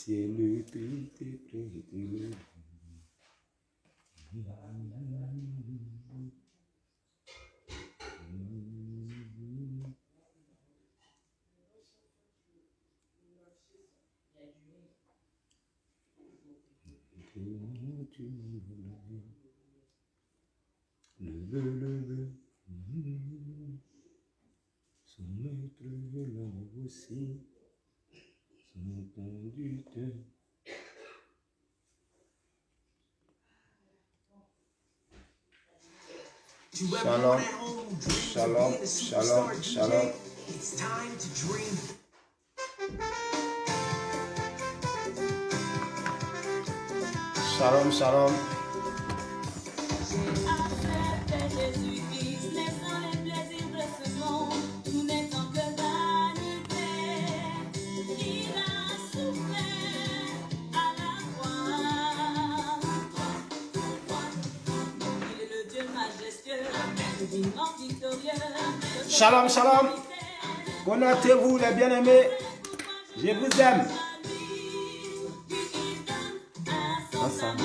ciel peut te prêter. Son maître l'a aussi, son conducteur. Shalom, shalom, shalom, shalom. It's time to dream. Shalom, shalom. Shalom, shalom. Connectez-vous les bien-aimés. Je vous aime. Ensemble.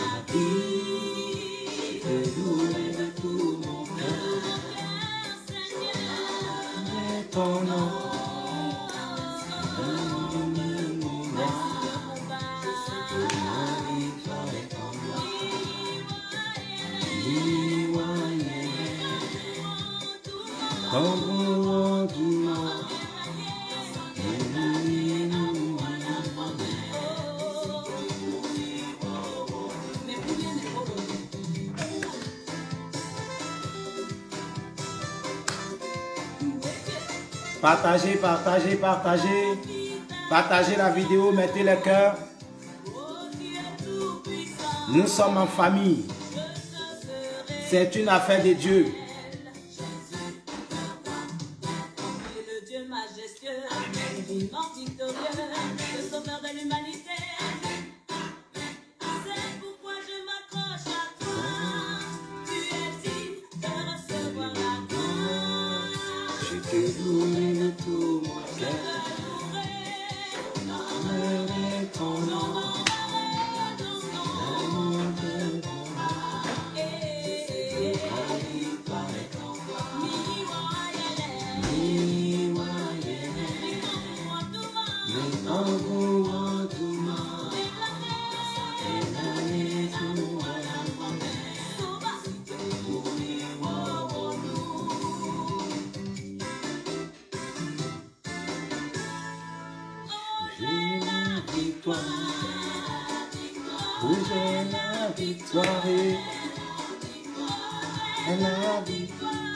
Ton nom. Partagez, partagez, partagez. Partagez la vidéo, mettez le cœur. Nous sommes en famille. C'est une affaire de Dieu.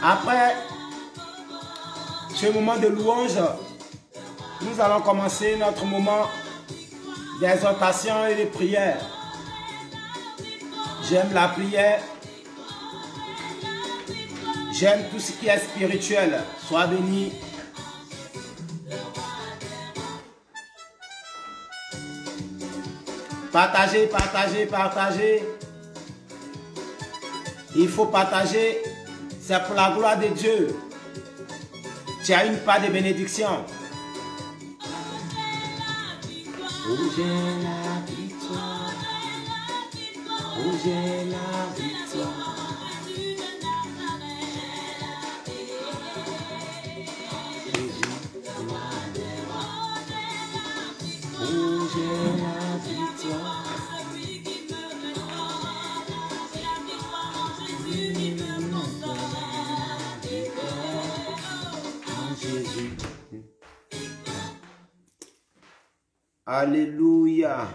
Après ce moment de louange, nous allons commencer notre moment d'exhortation et de prière. J'aime la prière. J'aime tout ce qui est spirituel. Sois béni. Partagez, partagez, partagez. Il faut partager. C'est pour la gloire de Dieu. Tu as une part de bénédiction. Oh, j'ai la victoire. Oh, j'ai la victoire. Oh, j'ai la victoire. Alléluia.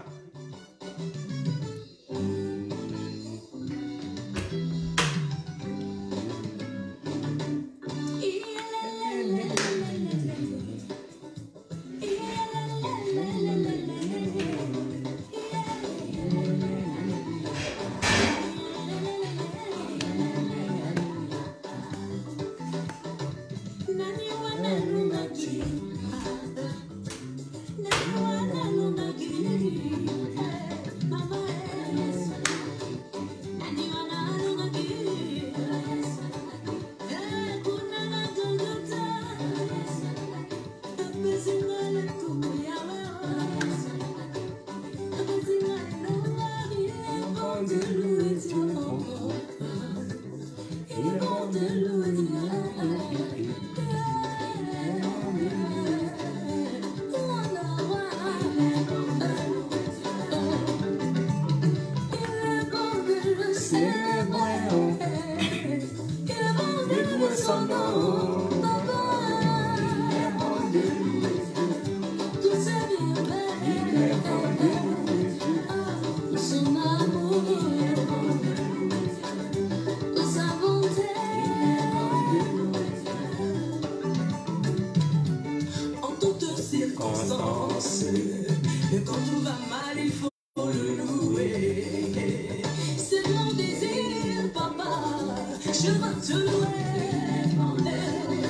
Je retrouverai mon rêve,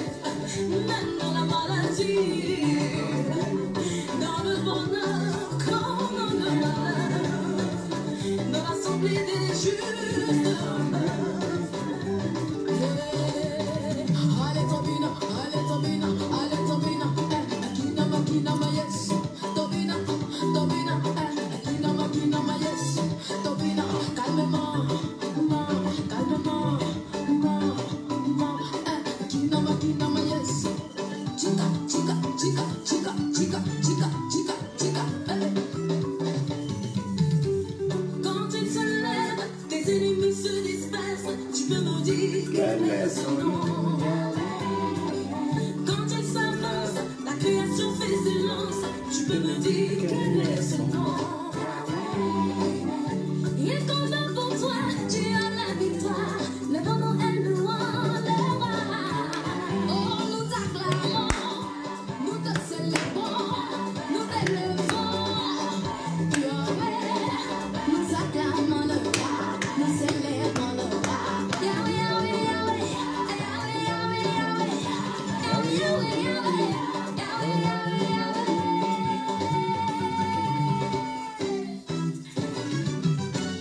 même dans la maladie, dans le bonheur comme dans le malheur, dans l'assemblée des justes. Quand il se lève, tes ennemis se dispersent. Tu peux me dire quel est son nom. Quand il s'avance, la création fait silence. Tu peux me dire quel est son nom. Il combat pour toi, tu as la victoire. Lève-nous et nous enlèvera. Oh, nous acclamons, nous te célébrons, nous t'élevons. Yahweh, nous acclamons le roi, nous célébrons le roi. Yahweh, Yahweh, Yahweh, Yahweh, Yahweh, Yahweh, Yahweh, Yahweh, Yahweh, Yahweh, Yahweh.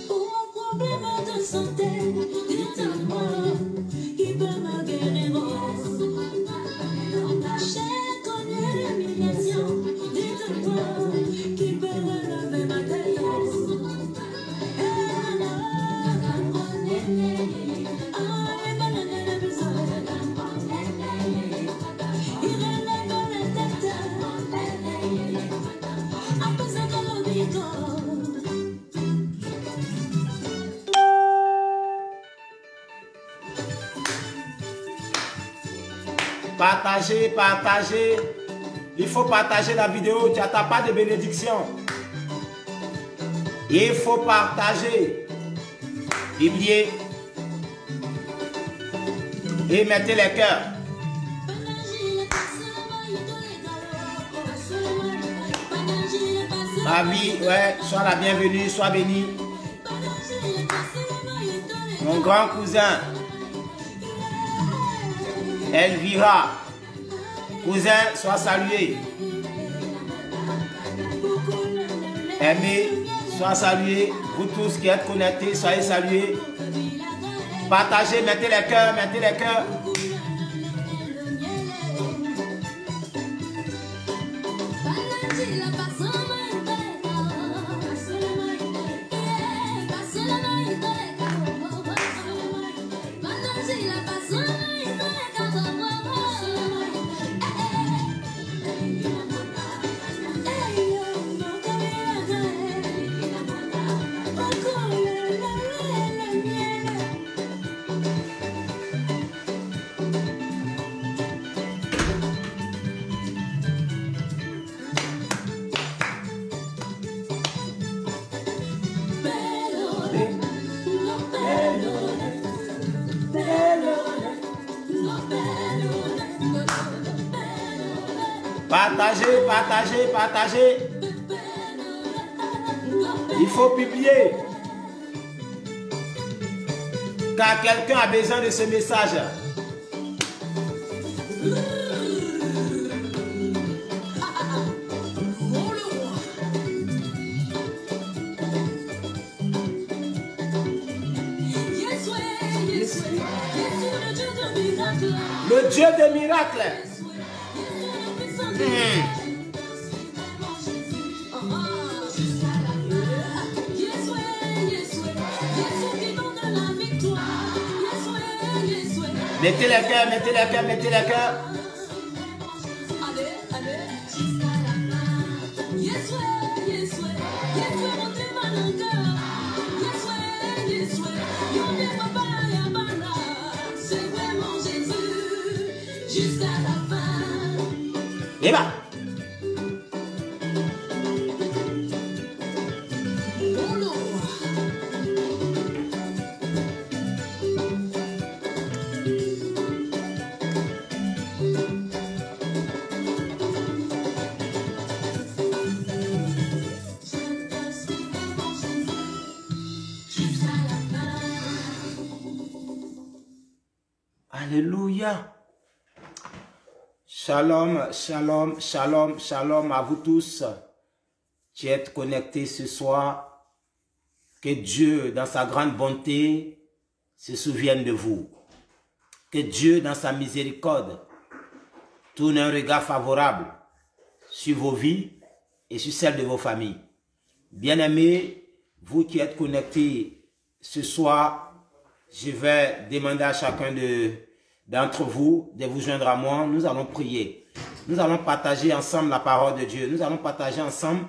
Pour mon problème de santé, dis-moi qui peut me guérir. J'ai connu l'humiliation, dis-moi qui peut relever ma tête. Partagez, partagez. Il faut partager la vidéo. Tu n'as pas de bénédiction. Il faut partager. Publiez. Et mettez les cœurs. Ma vie, ouais, sois la bienvenue, sois béni. Mon grand cousin, Elvira, cousin, sois salué. Aimé, sois salué. Vous tous qui êtes connectés, soyez salués. Partagez, mettez les cœurs, mettez les cœurs. Partagez, partagez, partagez. Il faut publier. Car quelqu'un a besoin de ce message. Le Dieu des miracles. Mettez les cœurs, mettez les cœurs, mettez les cœurs. Et bah. Alléluia. Shalom, shalom, shalom, shalom à vous tous qui êtes connectés ce soir. Que Dieu, dans sa grande bonté, se souvienne de vous. Que Dieu, dans sa miséricorde, tourne un regard favorable sur vos vies et sur celles de vos familles. Bien-aimés, vous qui êtes connectés ce soir, je vais demander à chacun d'entre vous de vous joindre à moi. Nous allons prier. Nous allons partager ensemble la parole de Dieu. Nous allons partager ensemble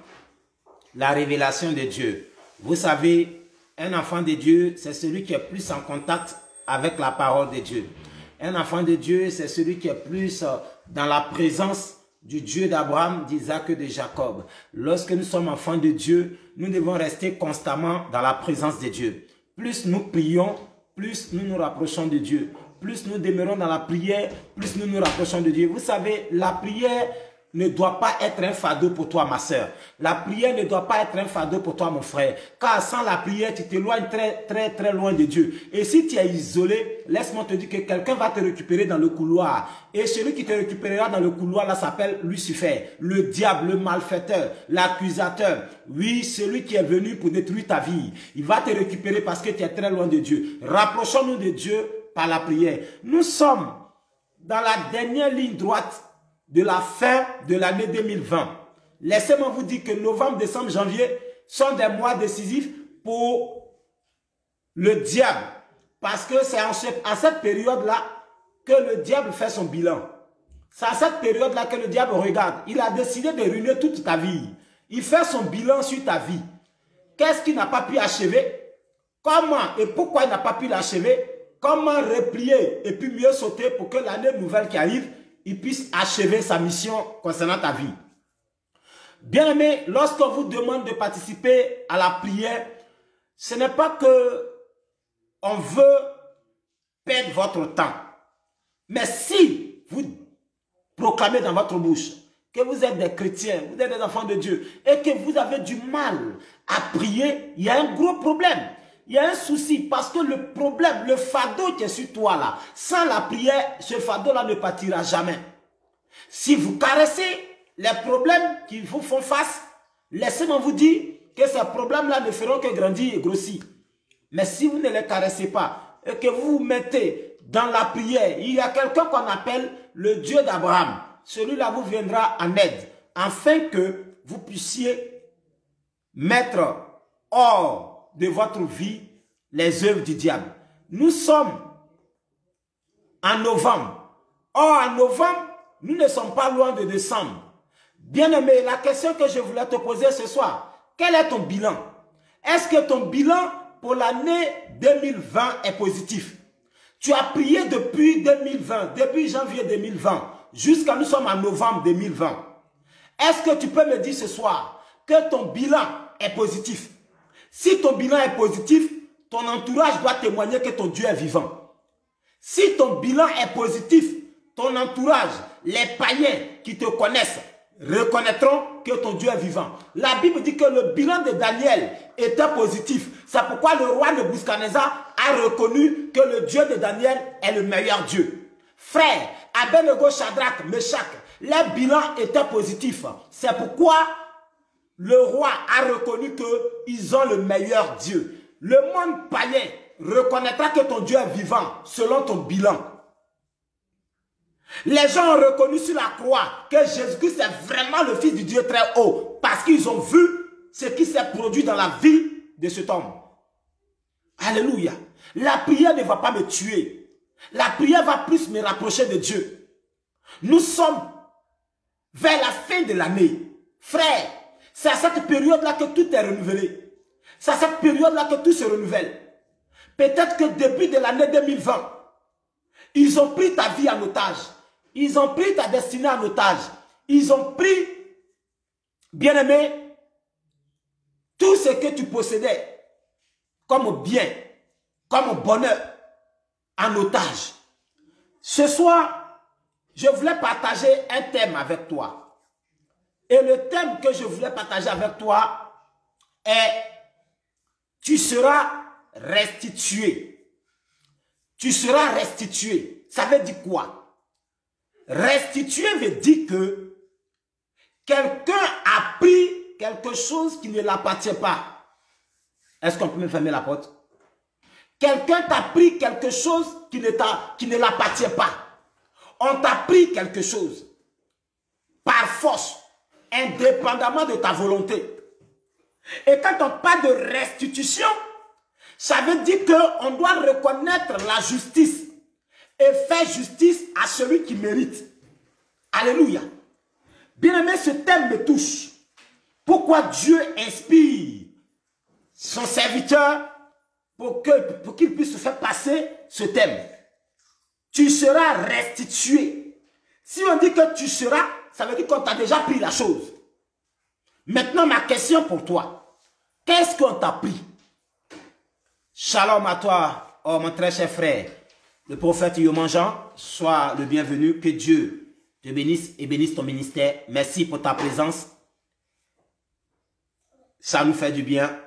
la révélation de Dieu. Vous savez, un enfant de Dieu, c'est celui qui est plus en contact avec la parole de Dieu. Un enfant de Dieu, c'est celui qui est plus dans la présence du Dieu d'Abraham, d'Isaac et de Jacob. Lorsque nous sommes enfants de Dieu, nous devons rester constamment dans la présence de Dieu. Plus nous prions, plus nous nous rapprochons de Dieu. Plus nous demeurons dans la prière, plus nous nous rapprochons de Dieu. Vous savez, la prière ne doit pas être un fardeau pour toi, ma soeur. La prière ne doit pas être un fardeau pour toi, mon frère. Car sans la prière, tu t'éloignes très loin de Dieu. Et si tu es isolé, laisse-moi te dire que quelqu'un va te récupérer dans le couloir. Et celui qui te récupérera dans le couloir, là, s'appelle Lucifer, le diable, le malfaiteur, l'accusateur. Oui, celui qui est venu pour détruire ta vie. Il va te récupérer parce que tu es très loin de Dieu. Rapprochons-nous de Dieu par la prière. Nous sommes dans la dernière ligne droite de la fin de l'année 2020. Laissez-moi vous dire que novembre, décembre, janvier sont des mois décisifs pour le diable. Parce que c'est à cette période-là que le diable fait son bilan. C'est à cette période-là que le diable regarde. Il a décidé de ruiner toute ta vie. Il fait son bilan sur ta vie. Qu'est-ce qu'il n'a pas pu achever? Comment et pourquoi il n'a pas pu l'achever? Comment replier et puis mieux sauter pour que l'année nouvelle qui arrive, il puisse achever sa mission concernant ta vie. Bien-aimés, lorsqu'on vous demande de participer à la prière, ce n'est pas que on veut perdre votre temps. Mais si vous proclamez dans votre bouche que vous êtes des chrétiens, vous êtes des enfants de Dieu, et que vous avez du mal à prier, il y a un gros problème. Il y a un souci parce que le problème, le fardeau qui est sur toi là, sans la prière, ce fardeau-là ne partira jamais. Si vous caressez les problèmes qui vous font face, laissez-moi vous dire que ces problèmes-là ne feront que grandir et grossir. Mais si vous ne les caressez pas et que vous vous mettez dans la prière, il y a quelqu'un qu'on appelle le Dieu d'Abraham. Celui-là vous viendra en aide afin que vous puissiez mettre hors de votre vie les œuvres du diable. Nous sommes en novembre. Or, en novembre, nous ne sommes pas loin de décembre. Bien-aimé, la question que je voulais te poser ce soir, quel est ton bilan? Est-ce que ton bilan pour l'année 2020 est positif? Tu as prié depuis 2020, depuis janvier 2020, jusqu'à nous sommes en novembre 2020. Est-ce que tu peux me dire ce soir que ton bilan est positif? Si ton bilan est positif, ton entourage doit témoigner que ton Dieu est vivant. Si ton bilan est positif, ton entourage, les païens qui te connaissent, reconnaîtront que ton Dieu est vivant. La Bible dit que le bilan de Daniel était positif. C'est pourquoi le roi Nebuchadnezzar a reconnu que le Dieu de Daniel est le meilleur Dieu. Frère, Abednego, Shadrach, Meshach, les bilans étaient positifs. C'est pourquoi le roi a reconnu qu'ils ont le meilleur Dieu. Le monde païen reconnaîtra que ton Dieu est vivant selon ton bilan. Les gens ont reconnu sur la croix que Jésus-Christ est vraiment le Fils du Dieu très haut parce qu'ils ont vu ce qui s'est produit dans la vie de cet homme. Alléluia. La prière ne va pas me tuer. La prière va plus me rapprocher de Dieu. Nous sommes vers la fin de l'année. Frère, c'est à cette période-là que tout est renouvelé. C'est à cette période-là que tout se renouvelle. Peut-être que début de l'année 2020, ils ont pris ta vie en otage. Ils ont pris ta destinée en otage. Ils ont pris, bien-aimé, tout ce que tu possédais comme bien, comme bonheur, en otage. Ce soir, je voulais partager un thème avec toi. Et le thème que je voulais partager avec toi est « Tu seras restitué ». Tu seras restitué. ça veut dire quoi? Restituer veut dire que quelqu'un a pris quelque chose qui ne l'appartient pas. Est-ce qu'on peut me fermer la porte? Quelqu'un t'a pris quelque chose qui ne l'appartient pas. On t'a pris quelque chose par force, indépendamment de ta volonté. Et quand on parle de restitution, ça veut dire qu'on doit reconnaître la justice et faire justice à celui qui mérite. Alléluia. Bien-aimé, ce thème me touche. Pourquoi Dieu inspire son serviteur pour qu'il puisse se faire passer ce thème? Tu seras restitué. Si on dit que tu seras, ça veut dire qu'on t'a déjà pris la chose. Maintenant, ma question pour toi. Qu'est-ce qu'on t'a pris? Shalom à toi, oh mon très cher frère. Le prophète Yoman Jean, sois le bienvenu. Que Dieu te bénisse et bénisse ton ministère. Merci pour ta présence. Ça nous fait du bien,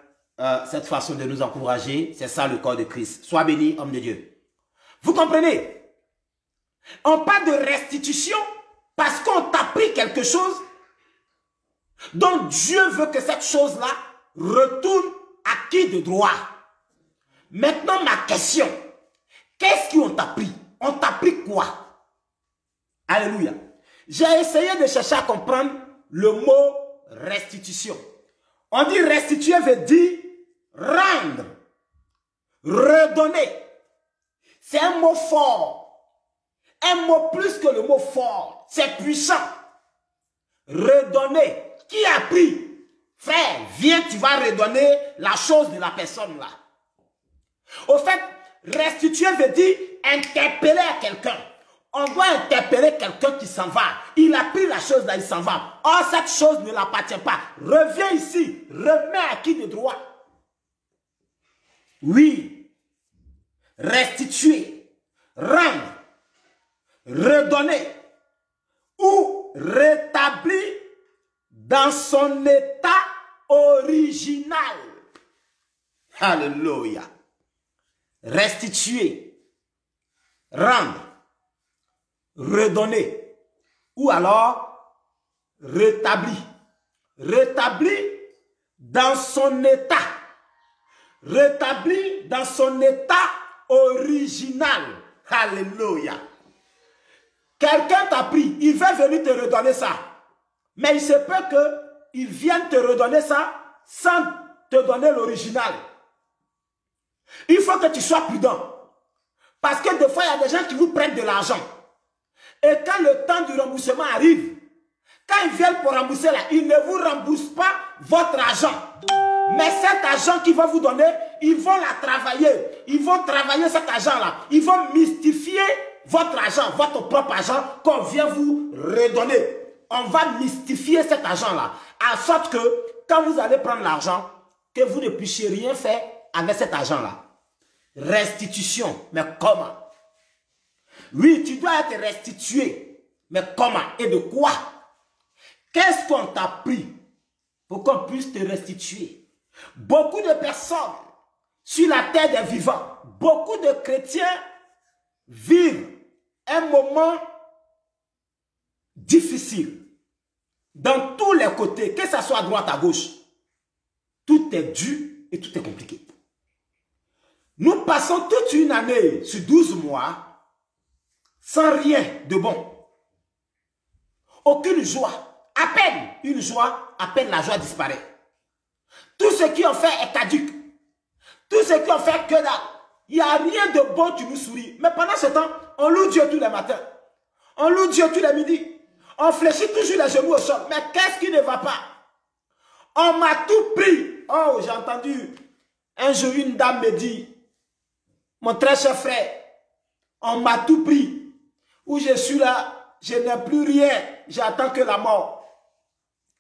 cette façon de nous encourager. C'est ça le corps de Christ. Sois béni, homme de Dieu. Vous comprenez? On parle de restitution parce qu'on t'a pris quelque chose dont Dieu veut que cette chose-là retourne à qui de droit. Maintenant, ma question, qu'est-ce qu'on t'a pris? On t'a pris quoi? Alléluia. J'ai essayé de chercher à comprendre le mot restitution. On dit restituer veut dire rendre, redonner. C'est un mot fort. Un mot plus que le mot fort. C'est puissant. Redonner. Qui a pris? Frère, viens, tu vas redonner la chose de la personne là. Au fait, restituer veut dire interpeller à quelqu'un. On doit interpeller quelqu'un qui s'en va. Il a pris la chose là, il s'en va. Or, cette chose ne l'appartient pas. Reviens ici. Remets à qui de droit? Oui. Restituer. Rendre. Redonner. Ou rétablir dans son état original. Alléluia. Restituer. Rendre. Redonner, ou alors rétablir. Rétablir dans son état. Rétablir dans son état original. Alléluia. Quelqu'un t'a pris, il va venir te redonner ça. Mais il se peut qu'il vienne te redonner ça sans te donner l'original. Il faut que tu sois prudent. Parce que des fois, il y a des gens qui vous prennent de l'argent. Et quand le temps du remboursement arrive, quand ils viennent pour rembourser là, ils ne vous remboursent pas votre argent. Mais cet argent qu'ils vont vous donner, ils vont la travailler. Ils vont travailler cet argent-là. Ils vont mystifier votre argent, votre propre argent qu'on vient vous redonner. On va mystifier cet argent-là. En sorte que quand vous allez prendre l'argent, que vous ne puissiez rien faire avec cet argent-là. Restitution. Mais comment? Oui, tu dois être restitué. Mais comment et de quoi? Qu'est-ce qu'on t'a pris pour qu'on puisse te restituer? Beaucoup de personnes sur la terre des vivants, beaucoup de chrétiens vivent un moment difficile. Dans tous les côtés, que ce soit à droite, à gauche, tout est dur et tout est compliqué. Nous passons toute une année sur 12 mois sans rien de bon. Aucune joie. À peine une joie, à peine la joie disparaît. Tout ce qui ont fait est caduque. Tout ce qui ont fait que dalle. Il n'y a rien de bon qui nous sourit. Mais pendant ce temps, on loue Dieu tous les matins. On loue Dieu tous les midis. On fléchit toujours les genoux au sol. Mais qu'est-ce qui ne va pas? On m'a tout pris. Oh, j'ai entendu un jour une dame me dit, mon très cher frère, on m'a tout pris. Où je suis là, je n'ai plus rien. J'attends que la mort.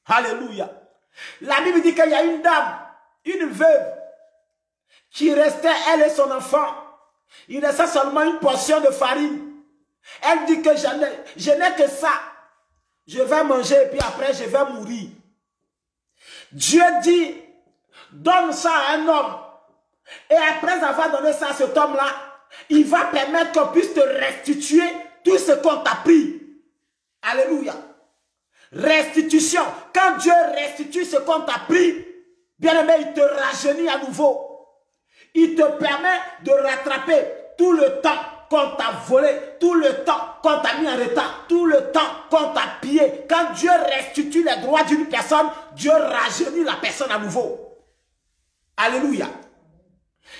Alléluia. La Bible dit qu'il y a une dame, une veuve, qui restait, elle et son enfant. Il restait seulement une portion de farine. Elle dit que je n'ai que ça. Je vais manger et puis après je vais mourir. Dieu dit, donne ça à un homme. Et après avoir donné ça à cet homme-là, il va permettre qu'on puisse te restituer tout ce qu'on t'a pris. Alléluia. Restitution. Quand Dieu restitue ce qu'on t'a pris, bien-aimé, il te rajeunit à nouveau. Il te permet de rattraper tout le temps qu'on t'a volé, tout le temps qu'on t'a mis en retard, tout le temps qu'on t'a pillé. Quand Dieu restitue les droits d'une personne, Dieu rajeunit la personne à nouveau. Alléluia.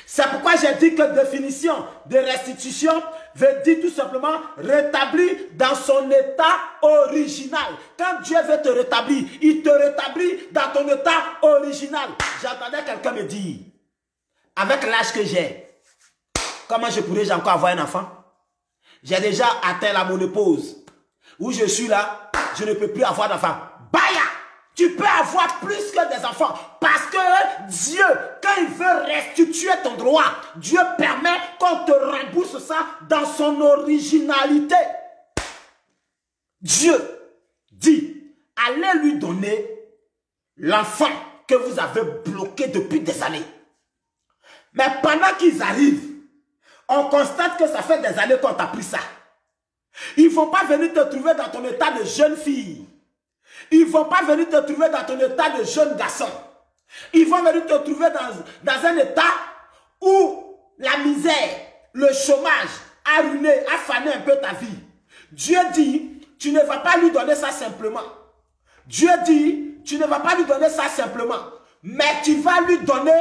C'est pourquoi j'ai dit que définition de restitution veut dire tout simplement rétablir dans son état original. Quand Dieu veut te rétablir, il te rétablit dans ton état original. J'entendais quelqu'un me dire, avec l'âge que j'ai, comment je pourrais encore avoir un enfant? J'ai déjà atteint la ménopause. Où je suis là, je ne peux plus avoir d'enfant. Baya! Tu peux avoir plus que des enfants. Parce que Dieu, quand il veut restituer ton droit, Dieu permet qu'on te rembourse ça dans son originalité. Dieu dit, allez lui donner l'enfant que vous avez bloqué depuis des années. Mais pendant qu'ils arrivent, on constate que ça fait des années qu'on t'a pris ça. Ils ne vont pas venir te trouver dans ton état de jeune fille. Ils ne vont pas venir te trouver dans ton état de jeune garçon. Ils vont venir te trouver dans un état où la misère, le chômage a ruiné, a fané un peu ta vie. Dieu dit, tu ne vas pas lui donner ça simplement. Dieu dit, tu ne vas pas lui donner ça simplement. Mais tu vas lui donner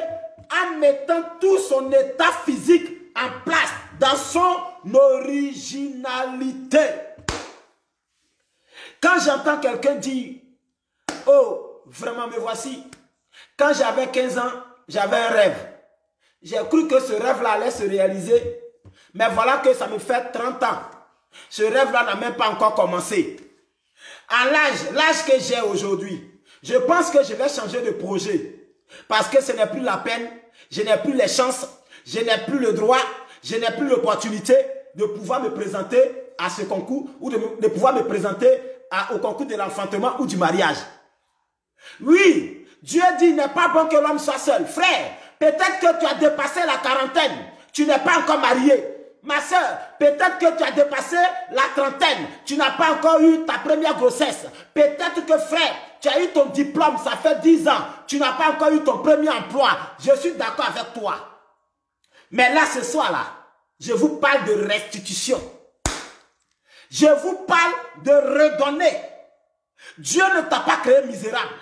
en mettant tout son état physique en place dans son originalité. Quand j'entends quelqu'un dire, oh, vraiment me voici. Quand j'avais 15 ans, j'avais un rêve. J'ai cru que ce rêve-là allait se réaliser. Mais voilà que ça me fait 30 ans. Ce rêve-là n'a même pas encore commencé. À l'âge que j'ai aujourd'hui, je pense que je vais changer de projet. Parce que ce n'est plus la peine, je n'ai plus les chances, je n'ai plus le droit, je n'ai plus l'opportunité de pouvoir me présenter à ce concours ou de pouvoir me présenter au concours de l'enfantement ou du mariage. Oui, Dieu dit, il n'est pas bon que l'homme soit seul. Frère, peut-être que tu as dépassé la quarantaine, tu n'es pas encore marié. Ma soeur, peut-être que tu as dépassé la trentaine, tu n'as pas encore eu ta première grossesse. Peut-être que frère, tu as eu ton diplôme, ça fait 10 ans, tu n'as pas encore eu ton premier emploi. Je suis d'accord avec toi. Mais là, ce soir-là, je vous parle de restitution. Je vous parle de redonner. Dieu ne t'a pas créé misérable.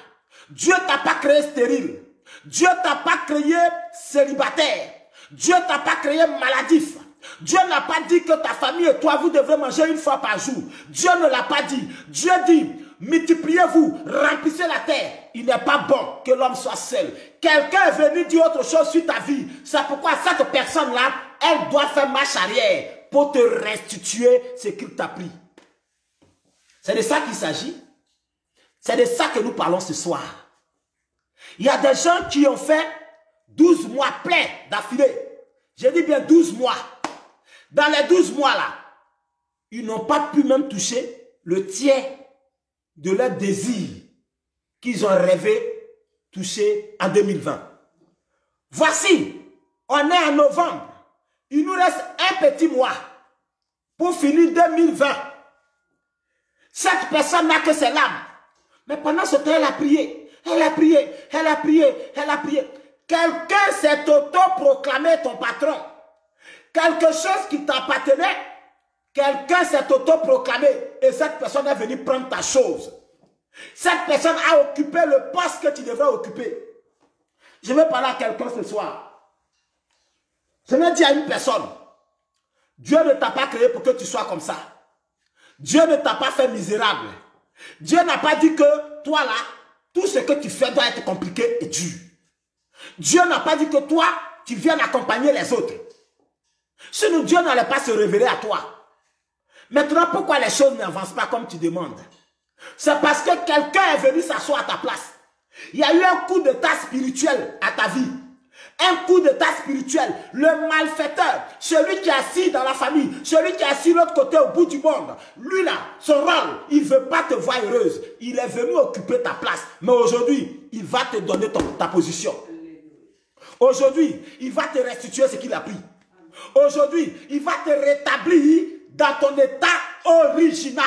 Dieu ne t'a pas créé stérile. Dieu ne t'a pas créé célibataire. Dieu ne t'a pas créé maladif. Dieu n'a pas dit que ta famille et toi, vous devrez manger une fois par jour. Dieu ne l'a pas dit. Dieu dit, multipliez-vous, remplissez la terre. Il n'est pas bon que l'homme soit seul. Quelqu'un est venu dire autre chose sur ta vie. C'est pourquoi cette personne-là, elle doit faire marche arrière pour te restituer ce qu'il t'a pris. C'est de ça qu'il s'agit. C'est de ça que nous parlons ce soir. Il y a des gens qui ont fait 12 mois pleins d'affilée. J'ai dit bien 12 mois. Dans les 12 mois là, ils n'ont pas pu même toucher le tiers de leur désir qu'ils ont rêvé toucher en 2020. Voici, on est en novembre. Il nous reste un petit mois pour finir 2020. Cette personne n'a que ses larmes. Mais pendant ce temps, elle a prié. Elle a prié, elle a prié, elle a prié. Quelqu'un s'est auto-proclamé ton patron. Quelque chose qui t'appartenait, quelqu'un s'est auto-proclamé et cette personne est venue prendre ta chose. Cette personne a occupé le poste que tu devrais occuper. Je vais parler à quelqu'un ce soir. Je vais dire à une personne, Dieu ne t'a pas créé pour que tu sois comme ça. Dieu ne t'a pas fait misérable. Dieu n'a pas dit que toi là, tout ce que tu fais doit être compliqué et dur. Dieu n'a pas dit que toi, tu viens accompagner les autres. Sinon, Dieu n'allait pas se révéler à toi. Maintenant, pourquoi les choses n'avancent pas comme tu demandes? C'est parce que quelqu'un est venu s'asseoir à ta place. Il y a eu un coup d'état spirituel à ta vie. Un coup d'état spirituel. Le malfaiteur, celui qui est assis dans la famille, celui qui est assis de l'autre côté au bout du monde. Lui là, son rôle, il ne veut pas te voir heureuse. Il est venu occuper ta place. Mais aujourd'hui, il va te donner ta position. Aujourd'hui, il va te restituer ce qu'il a pris. Aujourd'hui, il va te rétablir dans ton état original.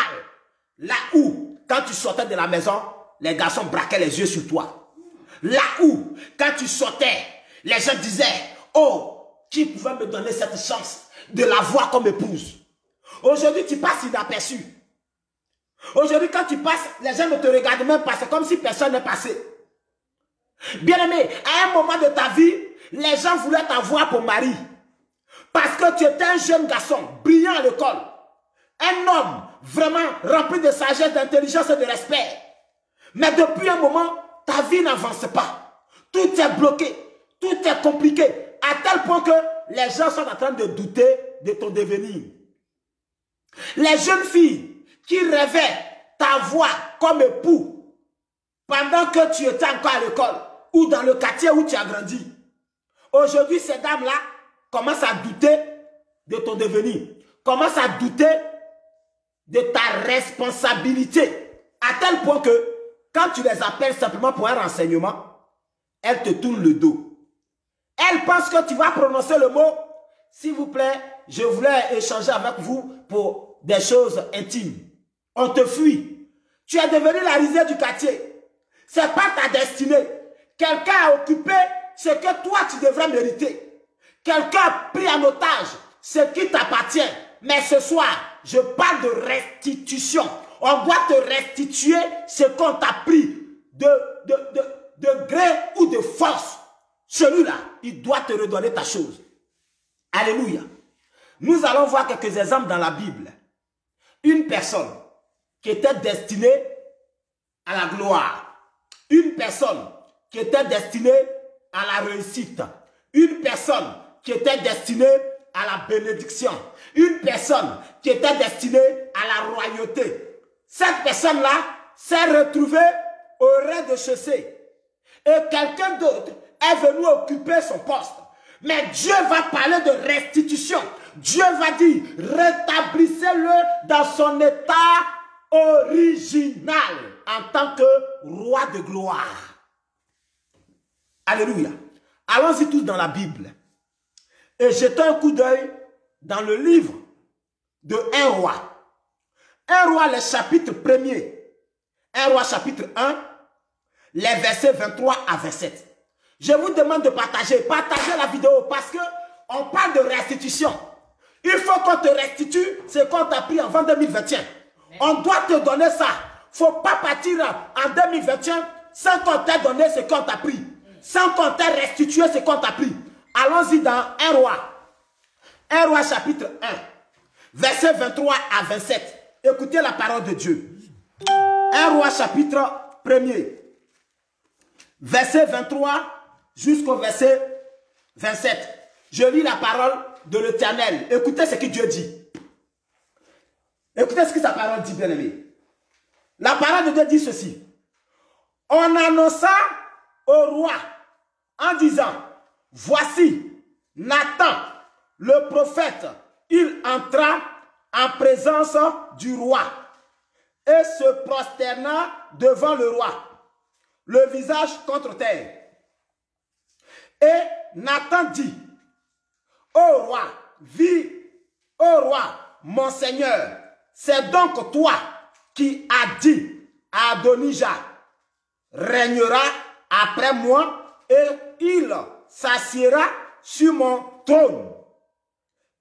Là où, quand tu sortais de la maison, les garçons braquaient les yeux sur toi. Là où, quand tu sortais, les gens disaient, oh, qui pouvait me donner cette chance de la voir comme épouse? Aujourd'hui, tu passes inaperçu. Aujourd'hui, quand tu passes, les gens ne te regardent même pas. C'est comme si personne n'est passé. Bien-aimé, à un moment de ta vie, les gens voulaient t'avoir pour mari. Parce que tu étais un jeune garçon, brillant à l'école. Un homme vraiment rempli de sagesse, d'intelligence et de respect. Mais depuis un moment, ta vie n'avance pas. Tout est bloqué. Tout est compliqué. À tel point que les gens sont en train de douter de ton devenir. Les jeunes filles qui rêvaient t'avoir comme époux pendant que tu étais encore à l'école ou dans le quartier où tu as grandi. Aujourd'hui, ces dames-là commencent à douter de ton devenir. Commencent à douter de ta responsabilité. À tel point que quand tu les appelles simplement pour un renseignement, elles te tournent le dos. Elles pensent que tu vas prononcer le mot « S'il vous plaît, je voulais échanger avec vous pour des choses intimes. » On te fuit. Tu es devenu la risée du quartier. Ce n'est pas ta destinée. Quelqu'un a occupé ce que toi tu devrais mériter. Quelqu'un a pris en otage ce qui t'appartient. Mais ce soir, je parle de restitution. On doit te restituer ce qu'on t'a pris de gré ou de force. Celui-là, il doit te redonner ta chose. Alléluia. Nous allons voir quelques exemples dans la Bible. Une personne qui était destinée à la gloire. Une personne qui était destinée à la réussite. Une personne qui était destinée à la bénédiction. Une personne qui était destinée à la royauté. Cette personne-là s'est retrouvée au rez-de-chaussée. Et quelqu'un d'autre est venu occuper son poste. Mais Dieu va parler de restitution. Dieu va dire, rétablissez-le dans son état original en tant que roi de gloire. Alléluia. Allons-y tous dans la Bible. Et jetons un coup d'œil dans le livre de 1 roi. 1 roi, le chapitre 1er. 1 roi, chapitre 1, les versets 23 à 27. Je vous demande de partager. Partagez la vidéo parce qu'on parle de restitution. Il faut qu'on te restitue ce qu'on t'a pris avant 2021. On doit te donner ça. Il ne faut pas partir en 2021 sans qu'on t'ait donné ce qu'on t'a pris. Sans qu'on t'ait restitué ce qu'on t'a pris. Allons-y dans 1 roi. 1 roi chapitre 1. Versets 23 à 27. Écoutez la parole de Dieu. 1 roi chapitre 1er. Verset 23 jusqu'au verset 27. Je lis la parole de l'Éternel. Écoutez ce que Dieu dit. Écoutez ce que sa parole dit, bien-aimé. La parole de Dieu dit ceci. On annonça au roi en disant, voici Nathan, le prophète, il entra en présence du roi et se prosterna devant le roi, le visage contre terre. Et Nathan dit, ô roi, ô roi, mon Seigneur, c'est donc toi qui as dit à Adonijah, régnera après moi et il s'assiera sur mon trône.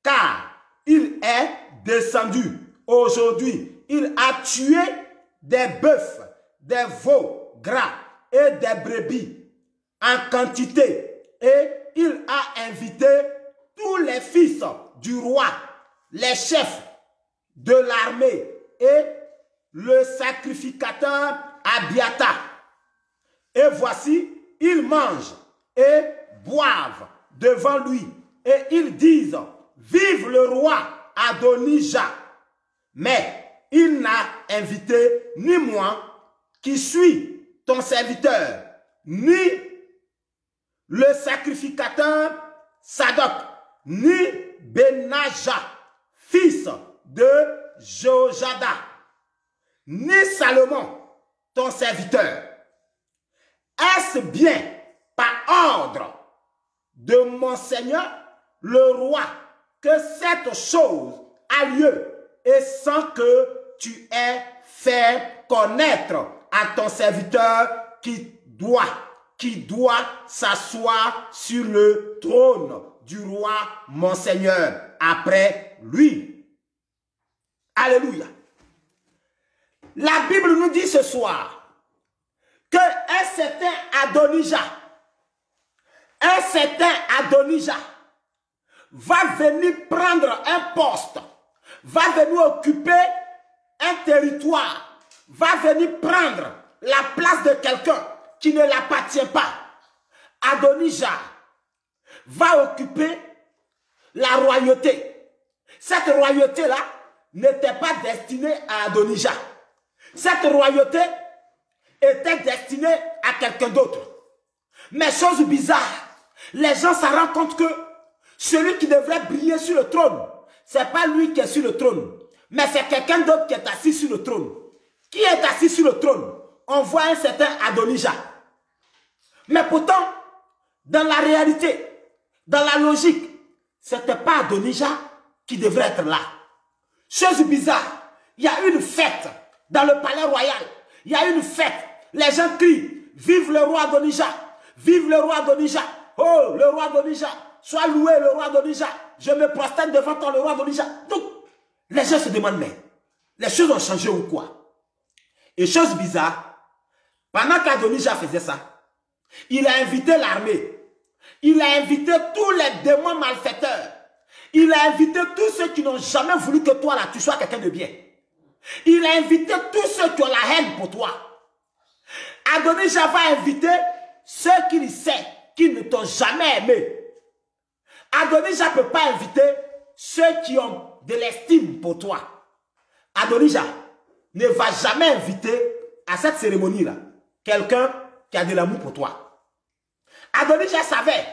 Car il est descendu aujourd'hui, il a tué des bœufs, des veaux gras et des brebis en quantité. Et il a invité tous les fils du roi, les chefs de l'armée et le sacrificateur Abiathar. Et voici, ils mangent et boivent devant lui. Et ils disent, vive le roi Adonijah. Mais il n'a invité ni moi, qui suis ton serviteur, ni le sacrificateur Sadok, ni Benaja, fils de Jojada, ni Salomon, ton serviteur. Est-ce bien par ordre de mon Seigneur, le roi, que cette chose a lieu et sans que tu aies fait connaître à ton serviteur qui doit s'asseoir sur le trône du roi mon Seigneur après lui. Alléluia. La Bible nous dit ce soir qu'un certain Adonijah va venir prendre un poste, va venir occuper un territoire, va venir prendre la place de quelqu'un qui ne l'appartient pas. Adonijah va occuper la royauté. Cette royauté-là n'était pas destinée à Adonijah. Cette royauté était destinée à quelqu'un d'autre. Mais chose bizarre, les gens s'en rendent compte que celui qui devrait briller sur le trône, ce n'est pas lui qui est sur le trône, mais c'est quelqu'un d'autre qui est assis sur le trône. Qui est assis sur le trône? On voit un certain Adonijah. Mais pourtant, dans la réalité, dans la logique, ce n'était pas Adonijah qui devrait être là. Chose bizarre, il y a une fête dans le palais royal. Il y a une fête. Les gens crient, vive le roi Adonijah, vive le roi Adonijah. Oh, le roi Adonijah, sois loué le roi Adonijah. Je me prosterne devant toi, le roi Adonijah. Donc, les gens se demandent, mais les choses ont changé ou quoi? Et chose bizarre, pendant qu'Adonijah faisait ça, il a invité l'armée. Il a invité tous les démons malfaiteurs. Il a invité tous ceux qui n'ont jamais voulu que toi, là, tu sois quelqu'un de bien. Il a invité tous ceux qui ont la haine pour toi. Adonijah va inviter ceux qu'il sait qui ne t'ont jamais aimé. Adonijah ne peut pas inviter ceux qui ont de l'estime pour toi. Adonijah ne va jamais inviter à cette cérémonie-là quelqu'un qui a de l'amour pour toi. Adonijah savait.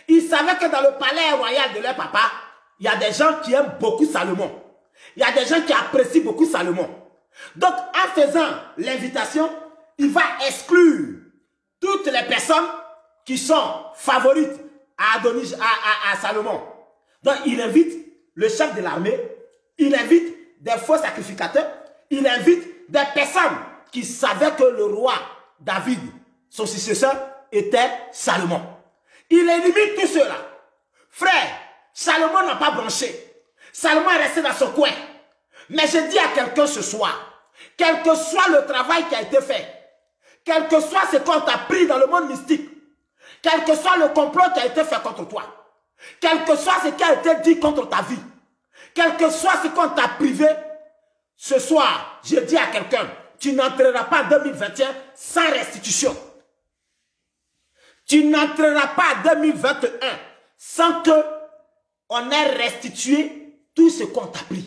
Il savait que dans le palais royal de leur papa, il y a des gens qui aiment beaucoup Salomon. Il y a des gens qui apprécient beaucoup Salomon. Donc, en faisant l'invitation, il va exclure toutes les personnes qui sont favorites à Salomon. Donc, il invite le chef de l'armée, il invite des faux sacrificateurs, il invite des personnes qui savaient que le roi David, son successeur, était Salomon. Il élimine tout cela. Frère, Salomon n'a pas branché. Salomon est resté dans son coin. Mais je dis à quelqu'un ce soir, quel que soit le travail qui a été fait, quel que soit ce qu'on t'a pris dans le monde mystique, quel que soit le complot qui a été fait contre toi, quel que soit ce qui a été dit contre ta vie, quel que soit ce qu'on t'a privé, ce soir, je dis à quelqu'un, tu n'entreras pas en 2021 sans restitution. Tu n'entreras pas en 2021 sans que on ait restitué tout ce qu'on t'a pris.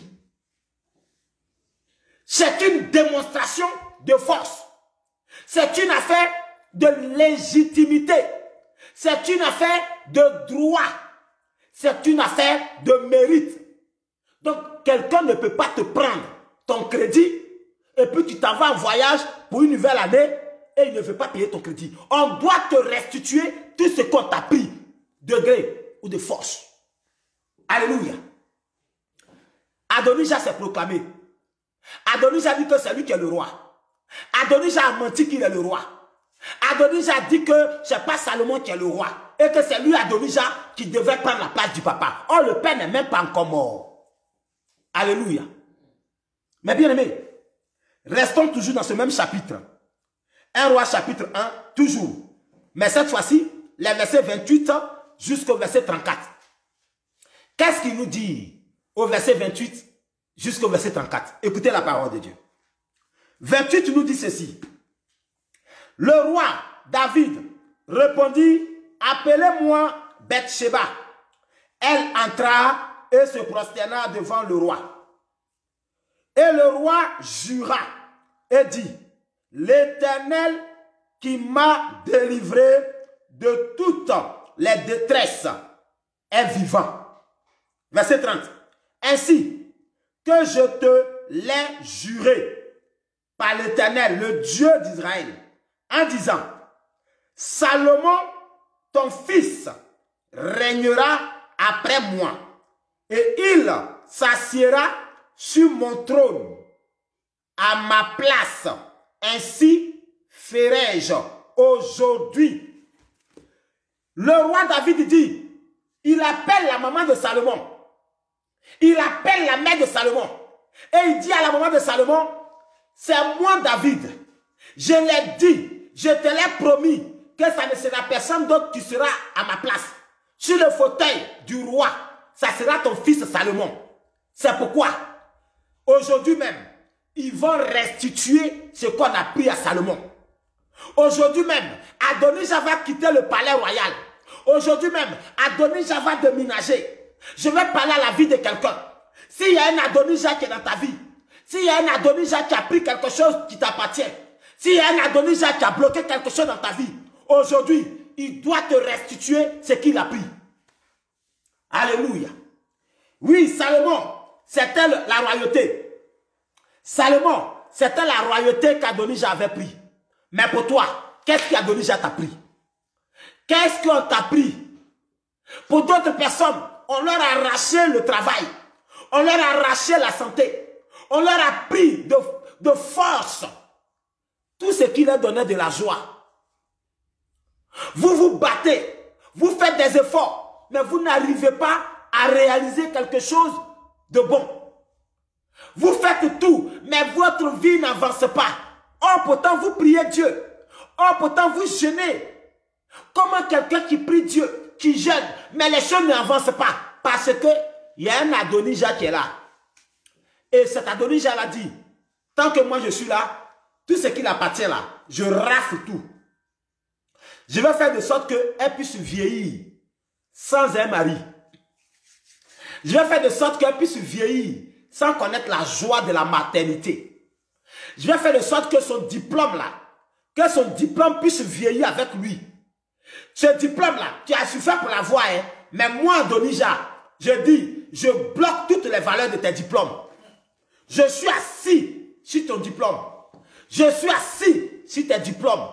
C'est une démonstration de force. C'est une affaire de légitimité. C'est une affaire de droit. C'est une affaire de mérite. Donc, quelqu'un ne peut pas te prendre ton crédit et puis tu t'en vas en voyage pour une nouvelle année et il ne veut pas payer ton crédit. On doit te restituer tout ce qu'on t'a pris, de gré ou de force. Alléluia. Adonijah s'est proclamé. Adonijah dit que c'est lui qui est le roi. Adonijah a menti qu'il est le roi. Adonijah dit que ce n'est pas Salomon qui est le roi. Et que c'est lui, Adonijah, qui devait prendre la place du papa. Or, le père n'est même pas encore mort. Alléluia. Mais bien aimé, restons toujours dans ce même chapitre. 1 Roi chapitre 1, toujours. Mais cette fois-ci, les versets 28 jusqu'au verset 34. Qu'est-ce qu'il nous dit au verset 28 jusqu'au verset 34? Écoutez la parole de Dieu. 28 nous dit ceci. Le roi David répondit, appelez-moi Bathsheba. Elle entra et se prosterna devant le roi. Et le roi jura et dit, l'Éternel qui m'a délivré de toutes les détresses est vivant. Verset 30. Ainsi que je te l'ai juré par l'Éternel, le Dieu d'Israël, en disant, Salomon, ton fils, régnera après moi, et il s'assiera sur mon trône, à ma place. Ainsi ferai-je aujourd'hui. Le roi David dit, il appelle la maman de Salomon. Il appelle la mère de Salomon. Et il dit à la maman de Salomon, c'est moi David. Je l'ai dit, je te l'ai promis que ça ne sera personne d'autre qui sera à ma place. Sur le fauteuil du roi, ça sera ton fils Salomon. C'est pourquoi, aujourd'hui même, ils vont restituer ce qu'on a pris à Salomon. Aujourd'hui même, Adonijah va quitter le palais royal. Aujourd'hui même, Adonijah va déménager. Je vais parler à la vie de quelqu'un. S'il y a un Adonijah qui est dans ta vie, s'il y a un Adonijah qui a pris quelque chose qui t'appartient, s'il y a un Adonijah qui a bloqué quelque chose dans ta vie, aujourd'hui, il doit te restituer ce qu'il a pris. Alléluia. Oui, Salomon, c'était la royauté. Salomon, c'était la royauté qu'Adonijah avait pris. Mais pour toi, qu'est-ce qu'Adonijah t'a pris? Qu'est-ce qu'on t'a pris? Pour d'autres personnes, on leur a arraché le travail. On leur a arraché la santé. On leur a pris de force tout ce qui leur donnait de la joie. Vous vous battez, vous faites des efforts, mais vous n'arrivez pas à réaliser quelque chose de bon. Vous faites tout, mais votre vie n'avance pas. Or, pourtant, vous priez Dieu. Or, pourtant, vous jeûnez. Comment quelqu'un qui prie Dieu, qui jeûne, mais les choses n'avancent pas? Parce que il y a un Adonijah qui est là. Et cet Adonijah l'a dit, tant que moi je suis là, tout ce qui appartient là, je rafle tout. Je vais faire de sorte qu'elle puisse vieillir sans un mari. Je vais faire de sorte qu'elle puisse vieillir sans connaître la joie de la maternité. Je vais faire de sorte que son diplôme là, que son diplôme puisse vieillir avec lui. Ce diplôme là, tu as souffert pour l'avoir, hein? Mais moi, Adonijah, je dis, je bloque toutes les valeurs de tes diplômes. Je suis assis sur ton diplôme. Je suis assis sur tes diplômes.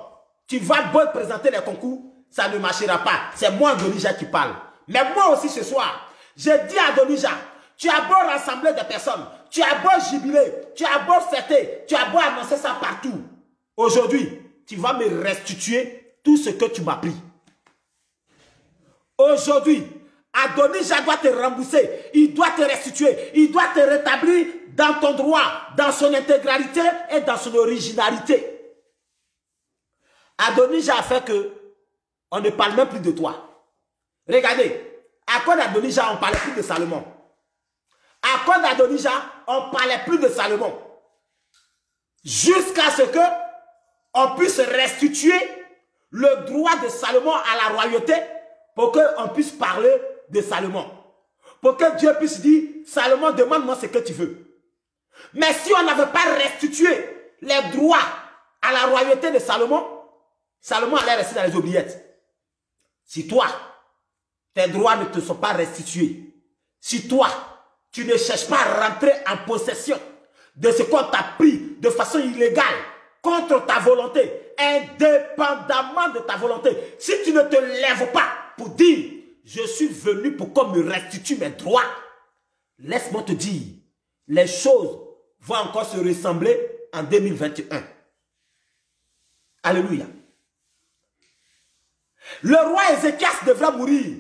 Tu vas beau présenter les concours, ça ne marchera pas. C'est moi, Adonijah, qui parle. Mais moi aussi ce soir, je dis à Adonijah, tu as beau rassembler des personnes, tu as beau jubiler, tu as beau fêter, tu as beau annoncer ça partout. Aujourd'hui, tu vas me restituer tout ce que tu m'as pris. Aujourd'hui, Adonijah doit te rembourser, il doit te restituer, il doit te rétablir dans ton droit, dans son intégralité et dans son originalité. Adonijah a fait que on ne parle même plus de toi. Regardez, à quoi d'Adonijah on ne parlait plus de Salomon? À quoi d'Adonijah on ne parlait plus de Salomon? Jusqu'à ce que on puisse restituer le droit de Salomon à la royauté pour qu'on puisse parler de Salomon. Pour que Dieu puisse dire, Salomon, demande-moi ce que tu veux. Mais si on n'avait pas restitué les droits à la royauté de Salomon, Salomon allait rester dans les oubliettes. Si toi, tes droits ne te sont pas restitués, si toi, tu ne cherches pas à rentrer en possession de ce qu'on t'a pris de façon illégale, contre ta volonté, indépendamment de ta volonté, si tu ne te lèves pas pour dire, je suis venu pour qu'on me restitue mes droits, laisse-moi te dire, les choses vont encore se ressembler en 2021. Alléluia. Le roi Ézéchias devrait mourir.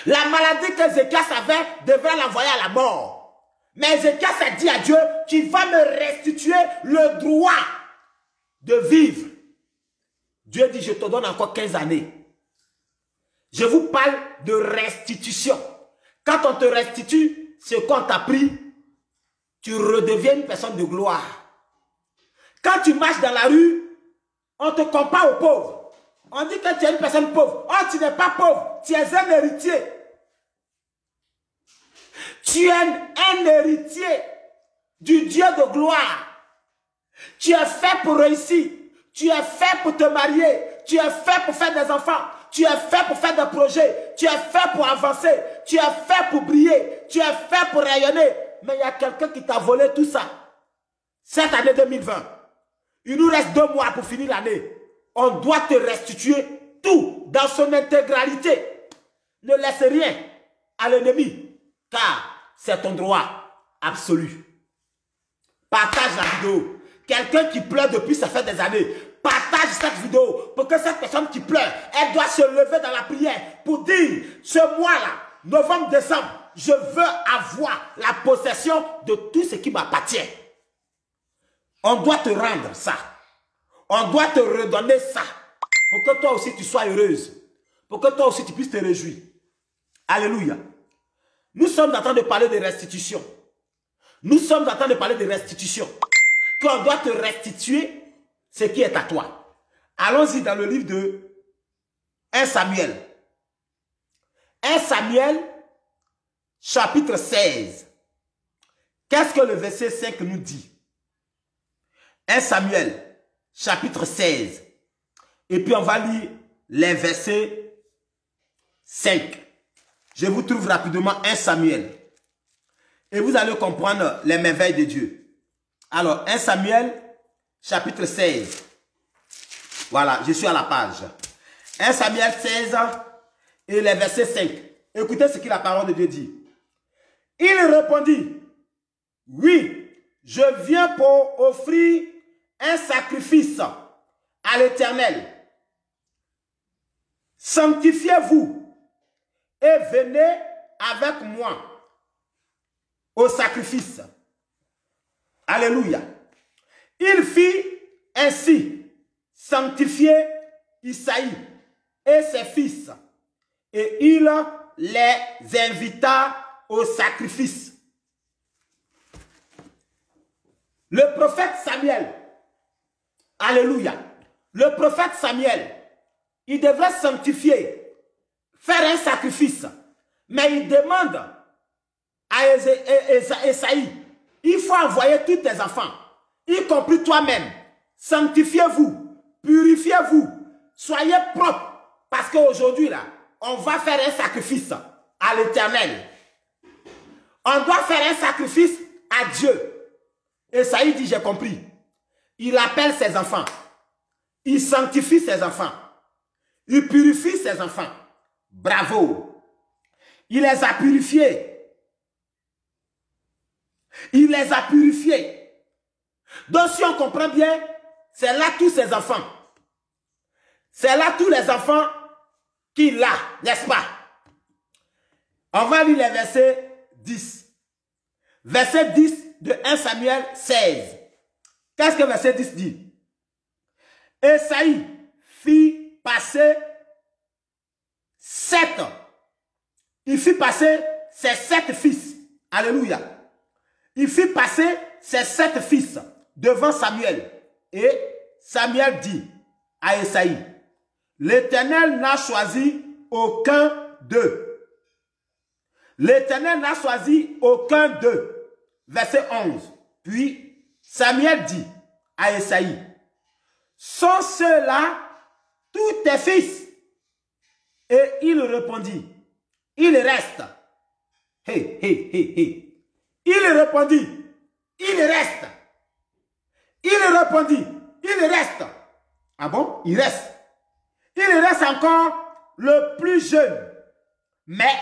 La maladie qu'Ézéchias avait devrait l'envoyer à la mort. Mais Ézéchias a dit à Dieu, tu vas me restituer le droit de vivre. Dieu dit, je te donne encore 15 années. Je vous parle de restitution. Quand on te restitue ce qu'on t'a pris, tu redeviens une personne de gloire. Quand tu marches dans la rue, on te compare aux pauvres. On dit que tu es une personne pauvre. Oh, tu n'es pas pauvre, tu es un héritier. Tu es un héritier du Dieu de gloire. Tu es fait pour réussir. Tu es fait pour te marier. Tu es fait pour faire des enfants. Tu es fait pour faire des projets. Tu es fait pour avancer. Tu es fait pour briller. Tu es fait pour rayonner. Mais il y a quelqu'un qui t'a volé tout ça. Cette année 2020. Il nous reste 2 mois pour finir l'année. On doit te restituer tout dans son intégralité. Ne laisse rien. à l'ennemi, car c'est ton droit absolu. Partage la vidéo. Quelqu'un qui pleure depuis ça fait des années, partage cette vidéo pour que cette personne qui pleure, elle doit se lever dans la prière pour dire, ce mois-là, novembre, décembre, je veux avoir la possession de tout ce qui m'appartient. On doit te rendre ça. On doit te redonner ça. Pour que toi aussi tu sois heureuse. Pour que toi aussi tu puisses te réjouir. Alléluia. Nous sommes en train de parler de restitution. Nous sommes en train de parler de restitution. Qu'on doit te restituer ce qui est à toi. Allons-y dans le livre de 1 Samuel. 1 Samuel, chapitre 16. Qu'est-ce que le verset 5 nous dit? 1 Samuel, chapitre 16. Et puis on va lire les versets 5. Je vous trouve rapidement 1 Samuel. Et vous allez comprendre les merveilles de Dieu. Alors, 1 Samuel, chapitre 16. Voilà, je suis à la page. 1 Samuel 16 et les versets 5. Écoutez ce que la parole de Dieu dit. Il répondit, oui, je viens pour offrir un sacrifice à l'Éternel. Sanctifiez-vous et venez avec moi au sacrifice. Alléluia. Il fit ainsi sanctifier Isaïe et ses fils et il les invita au sacrifice. Le prophète Samuel, alléluia, le prophète Samuel, il devrait sanctifier, faire un sacrifice, mais il demande à Isaïe, il faut envoyer tous tes enfants, y compris toi-même, sanctifiez-vous, purifiez-vous, soyez propres, parce qu'aujourd'hui là, on va faire un sacrifice à l'Éternel. On doit faire un sacrifice à Dieu. Et Isaïe dit, j'ai compris. Il appelle ses enfants. Il sanctifie ses enfants. Il purifie ses enfants. Bravo. Il les a purifiés. Il les a purifiés. Donc si on comprend bien, c'est là tous ses enfants. C'est là tous les enfants qu'il a, n'est-ce pas? On va lire les versets 10. Verset 10 de 1 Samuel 16. Qu'est-ce que verset 10 dit? Isaïe fit passer 7. Il fit passer ses 7 fils. Alléluia. Il fit passer ses 7 fils devant Samuel. Et Samuel dit à Isaïe, l'Éternel n'a choisi aucun d'eux. L'Éternel n'a choisi aucun d'eux. Verset 11. Puis Samuel dit à Isaïe, sont ceux-là tous tes fils? Et il répondit, il reste. Hey, hey, hey, hey. Il répondit, il reste. Il répondit, il reste. Ah bon? Il reste. Il reste encore le plus jeune. Mais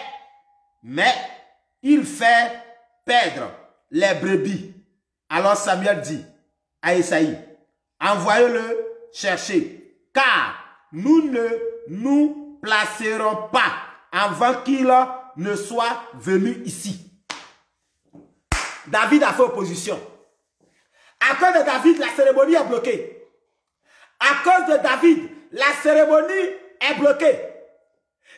il fait perdre les brebis. Alors Samuel dit à Isaïe, envoyez-le chercher, car nous ne nous placerons pas avant qu'il ne soit venu ici. David a fait opposition. À cause de David, la cérémonie est bloquée. À cause de David, la cérémonie est bloquée.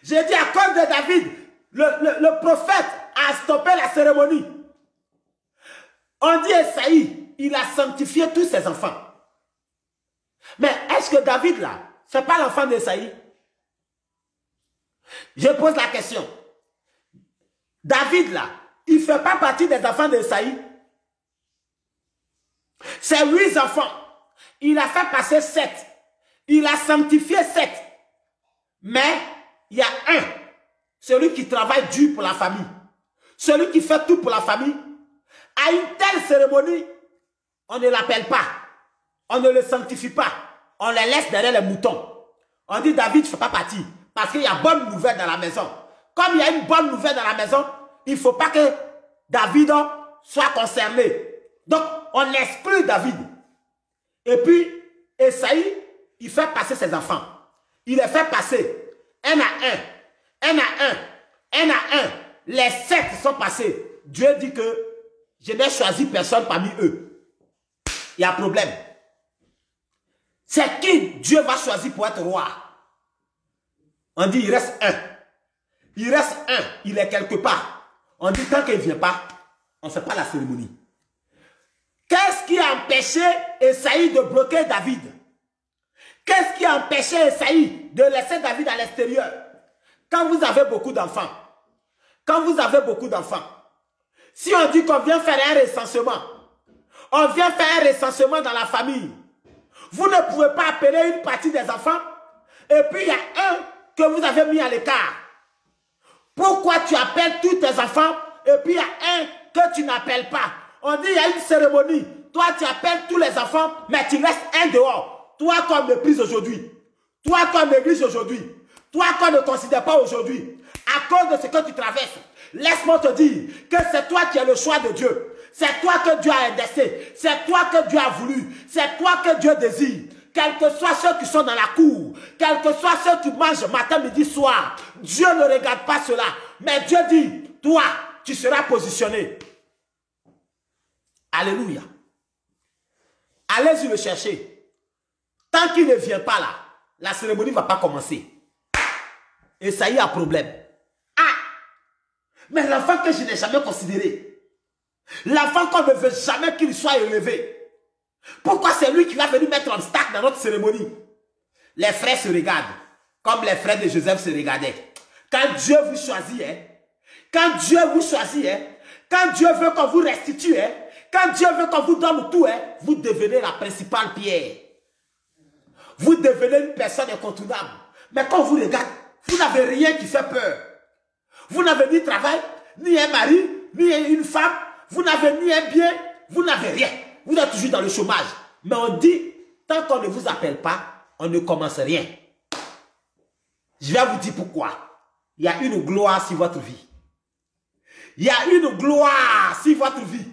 J'ai dit à cause de David, le prophète a stoppé la cérémonie. On dit Isaïe, il a sanctifié tous ses enfants. Mais est-ce que David là, c'est pas l'enfant d'Isaïe? Je pose la question. David là, il ne fait pas partie des enfants d'Isaïe. C'est 8 enfants. Il a fait passer 7. Il a sanctifié 7. Mais il y a un, celui qui travaille dur pour la famille, celui qui fait tout pour la famille. À une telle cérémonie, on ne l'appelle pas. On ne le sanctifie pas. On les laisse derrière les moutons. On dit David ne fait pas partie. Parce qu'il y a bonne nouvelle dans la maison. comme il y a une bonne nouvelle dans la maison, il ne faut pas que David soit concerné. Donc, on exclut David. Et puis, Esaïe, il fait passer ses enfants. Il les fait passer un à un. Les 7 sont passés. Dieu dit que je n'ai choisi personne parmi eux. Il y a un problème. C'est qui Dieu va choisir pour être roi? On dit il reste un. Il reste un. Il est quelque part. On dit tant qu'il ne vient pas, on ne fait pas la cérémonie. Qu'est-ce qui a empêché Esaïe de bloquer David? Qu'est-ce qui a empêché Esaïe de laisser David à l'extérieur? Quand vous avez beaucoup d'enfants, si on dit qu'on vient faire un recensement, on vient faire un recensement dans la famille, vous ne pouvez pas appeler une partie des enfants et puis il y a un que vous avez mis à l'écart. Pourquoi tu appelles tous tes enfants et puis il y a un que tu n'appelles pas? On dit il y a une cérémonie. Toi tu appelles tous les enfants mais tu laisses un dehors. Toi qu'on méprise aujourd'hui. Toi qu'on néglige aujourd'hui. Toi qu'on ne considère pas aujourd'hui. À cause de ce que tu traverses. Laisse-moi te dire que c'est toi qui as le choix de Dieu. C'est toi que Dieu a indexé. C'est toi que Dieu a voulu. C'est toi que Dieu désire. Quels que soient ceux qui sont dans la cour, quels que soient ceux qui mangent matin, midi, soir, Dieu ne regarde pas cela. Mais Dieu dit, toi, tu seras positionné. Alléluia. Allez-y le chercher. Tant qu'il ne vient pas là, la cérémonie ne va pas commencer. Et ça y est, un problème. Ah! Mais l'enfant que je n'ai jamais considéré, l'enfant qu'on ne veut jamais qu'il soit élevé, pourquoi c'est lui qui va venir mettre un obstacle dans notre cérémonie? Les frères se regardent, comme les frères de Joseph se regardaient. Quand Dieu vous choisit, quand Dieu vous choisit, quand Dieu veut qu'on vous restitue, quand Dieu veut qu'on vous donne tout, vous devenez la principale pierre. Vous devenez une personne incontournable. Mais quand on vous regarde, vous n'avez rien qui fait peur. Vous n'avez ni travail, ni un mari, ni une femme. Vous n'avez ni un bien, vous n'avez rien. Vous êtes toujours dans le chômage. Mais on dit, tant qu'on ne vous appelle pas, on ne commence rien. Je vais vous dire pourquoi. Il y a une gloire sur votre vie. Il y a une gloire sur votre vie.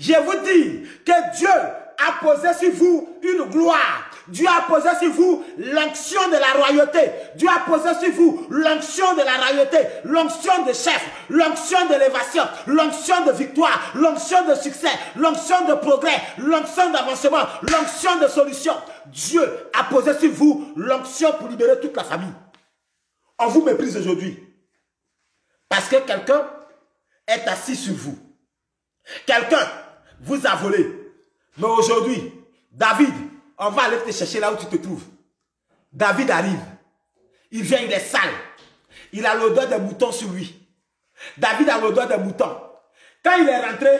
Je vous dis que Dieu a posé sur vous une gloire. Dieu a posé sur vous l'onction de la royauté. Dieu a posé sur vous l'onction de la royauté, l'onction de chef, l'onction d'élévation, l'onction de victoire, l'onction de succès, l'onction de progrès, l'onction d'avancement, l'onction de solution. Dieu a posé sur vous l'onction pour libérer toute la famille. On vous méprise aujourd'hui. Parce que quelqu'un est assis sur vous. Quelqu'un vous a volé. Mais aujourd'hui, David, on va aller te chercher là où tu te trouves. David arrive. Il vient, il est sale. Il a l'odeur des moutons sur lui. David a l'odeur des moutons. Quand il est rentré,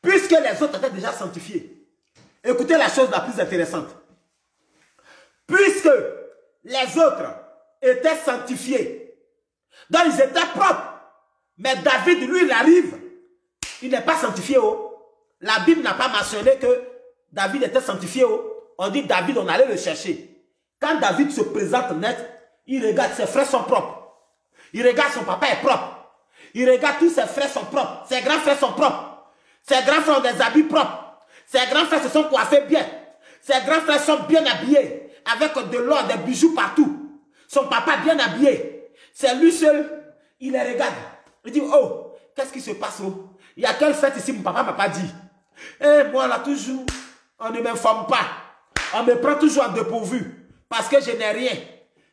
puisque les autres étaient déjà sanctifiés, écoutez la chose la plus intéressante. Puisque les autres étaient sanctifiés, donc ils étaient propres. Mais David, lui, il arrive. Il n'est pas sanctifié. La Bible n'a pas mentionné que David était sanctifié. On dit David, on allait le chercher. Quand David se présente net, il regarde ses frères sont propres. Il regarde son papa est propre. Il regarde tous ses frères sont propres. Ses grands frères sont propres. Ses grands frères ont des habits propres. Ses grands frères se sont coiffés bien. Ses grands frères sont bien habillés. Avec de l'or, des bijoux partout. Son papa bien habillé. C'est lui seul. Il les regarde. Il dit, oh, qu'est-ce qui se passe? Il y a quelle fête ici? Mon papa m'a pas dit. Et moi là toujours, on ne m'informe pas. On me prend toujours en dépourvu. Parce que je n'ai rien.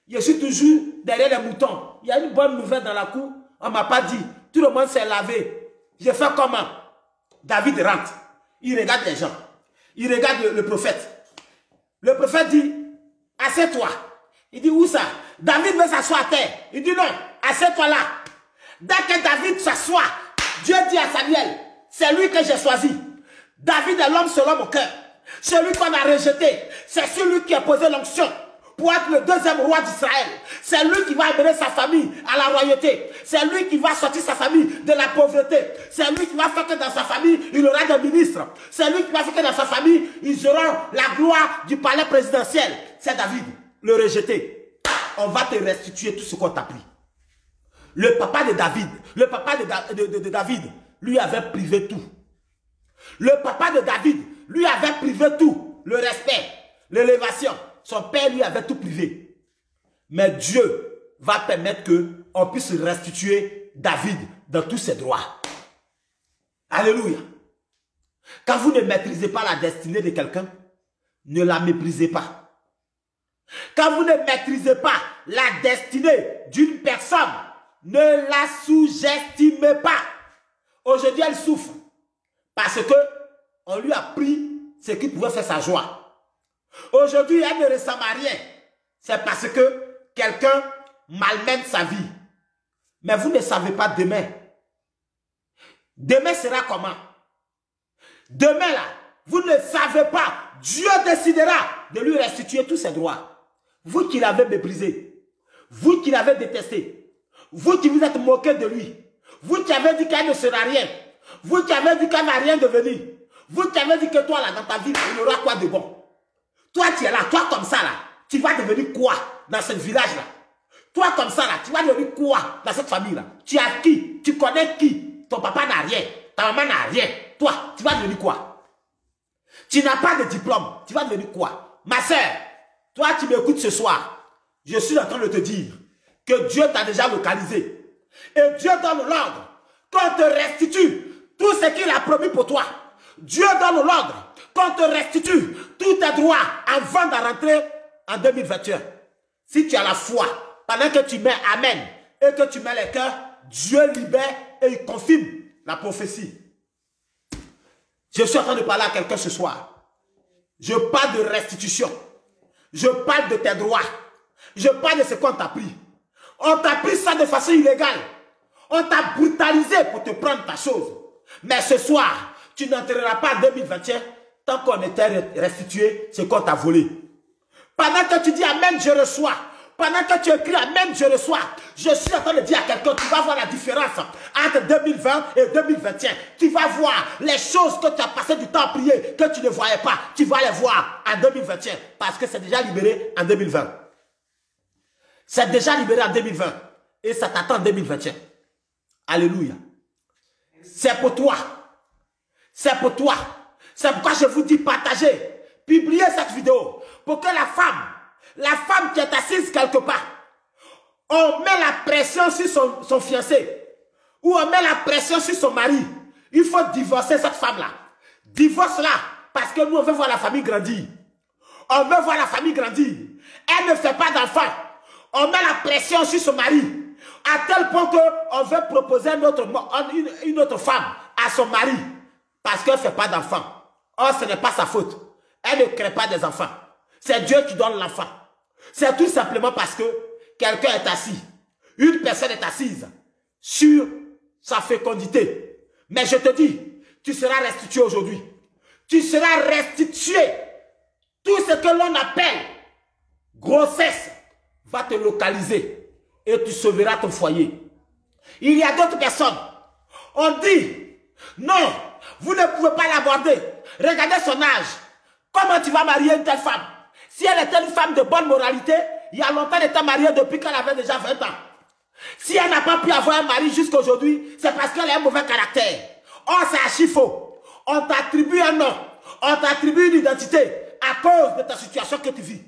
Je suis toujours derrière les moutons. Il y a une bonne nouvelle dans la cour. On ne m'a pas dit. Tout le monde s'est lavé. Je fais comment? David rentre. Il regarde les gens. Il regarde le prophète. Le prophète dit, assieds-toi. Il dit, où ça? David veut s'asseoir à terre. Il dit, non, assieds-toi là. Dès que David s'assoit, Dieu dit à Samuel, c'est lui que j'ai choisi. David est l'homme selon mon cœur. Celui qu'on a rejeté, c'est celui qui a posé l'onction pour être le deuxième roi d'Israël. C'est lui qui va amener sa famille à la royauté. C'est lui qui va sortir sa famille de la pauvreté. C'est lui qui va faire que dans sa famille, il aura des ministres. C'est lui qui va faire que dans sa famille, ils auront la gloire du palais présidentiel. C'est David, le rejeté. On va te restituer tout ce qu'on t'a pris. Le papa de David, de David, lui avait privé tout. Le papa de David, lui avait privé tout. Le respect, l'élévation. Son père lui avait tout privé. Mais Dieu va permettre qu'on puisse restituer David dans tous ses droits. Alléluia. Quand vous ne maîtrisez pas la destinée de quelqu'un, ne la méprisez pas. Quand vous ne maîtrisez pas la destinée d'une personne, ne la sous-estimez pas. Aujourd'hui, elle souffre parce que on lui a pris ce qui pouvait faire sa joie. Aujourd'hui, elle ne ressemble à rien. C'est parce que quelqu'un malmène sa vie. Mais vous ne savez pas demain. Demain sera comment? Demain là, vous ne savez pas. Dieu décidera de lui restituer tous ses droits. Vous qui l'avez méprisé, vous qui l'avez détesté, vous qui vous êtes moqué de lui, vous qui avez dit qu'elle ne sera rien, vous qui avez dit qu'elle n'a rien devenir, vous qui avez dit que toi là dans ta vie, il y aura quoi de bon? Toi tu es là, toi comme ça là, tu vas devenir quoi dans ce village là? Toi comme ça là, tu vas devenir quoi dans cette famille là? Tu as qui? Tu connais qui? Ton papa n'a rien, ta maman n'a rien. Toi, tu vas devenir quoi? Tu n'as pas de diplôme, tu vas devenir quoi? Ma soeur, toi qui m'écoutes ce soir, je suis en train de te dire que Dieu t'a déjà localisé. Et Dieu donne l'ordre qu'on te restitue tout ce qu'il a promis pour toi. Dieu donne l'ordre qu'on te restitue tous tes droits avant de rentrer en 2021. Si tu as la foi, pendant que tu mets Amen et que tu mets les cœurs, Dieu libère et il confirme la prophétie. Je suis en train de parler à quelqu'un ce soir. Je parle de restitution. Je parle de tes droits. Je parle de ce qu'on t'a pris. On t'a pris ça de façon illégale. On t'a brutalisé pour te prendre ta chose. Mais ce soir, tu n'entreras pas en 2021 tant qu'on ne t'a restitué ce qu'on t'a volé. Pendant que tu dis Amen, je reçois. Pendant que tu écris Amen, je reçois. Je suis en train de dire à quelqu'un, tu vas voir la différence entre 2020 et 2021. Tu vas voir les choses que tu as passé du temps à prier, que tu ne voyais pas. Tu vas les voir en 2021 parce que c'est déjà libéré en 2020. C'est déjà libéré en 2020 et ça t'attend en 2021. Alléluia. C'est pour toi. C'est pour toi. C'est pourquoi je vous dis partagez, publiez cette vidéo pour que la femme qui est assise quelque part, on met la pression sur son fiancé ou on met la pression sur son mari. Il faut divorcer cette femme-là. Divorce-la parce que nous on veut voir la famille grandir. On veut voir la famille grandir. Elle ne fait pas d'enfant. On met la pression sur son mari à tel point qu'on veut proposer une autre femme à son mari parce qu'elle ne fait pas d'enfant. Or, ce n'est pas sa faute. Elle ne crée pas des enfants. C'est Dieu qui donne l'enfant. C'est tout simplement parce que quelqu'un est assis. Une personne est assise sur sa fécondité. Mais je te dis, tu seras restitué aujourd'hui. Tu seras restitué. Tout ce que l'on appelle grossesse va te localiser et tu sauveras ton foyer. Il y a d'autres personnes. On dit, non, vous ne pouvez pas l'aborder. Regardez son âge. Comment tu vas marier une telle femme? Si elle était une femme de bonne moralité, il y a longtemps elle était mariée depuis qu'elle avait déjà 20 ans. Si elle n'a pas pu avoir un mari jusqu'à aujourd'hui, c'est parce qu'elle a un mauvais caractère. Or, c'est archi faux. On t'attribue un nom, on t'attribue une identité à cause de ta situation que tu vis,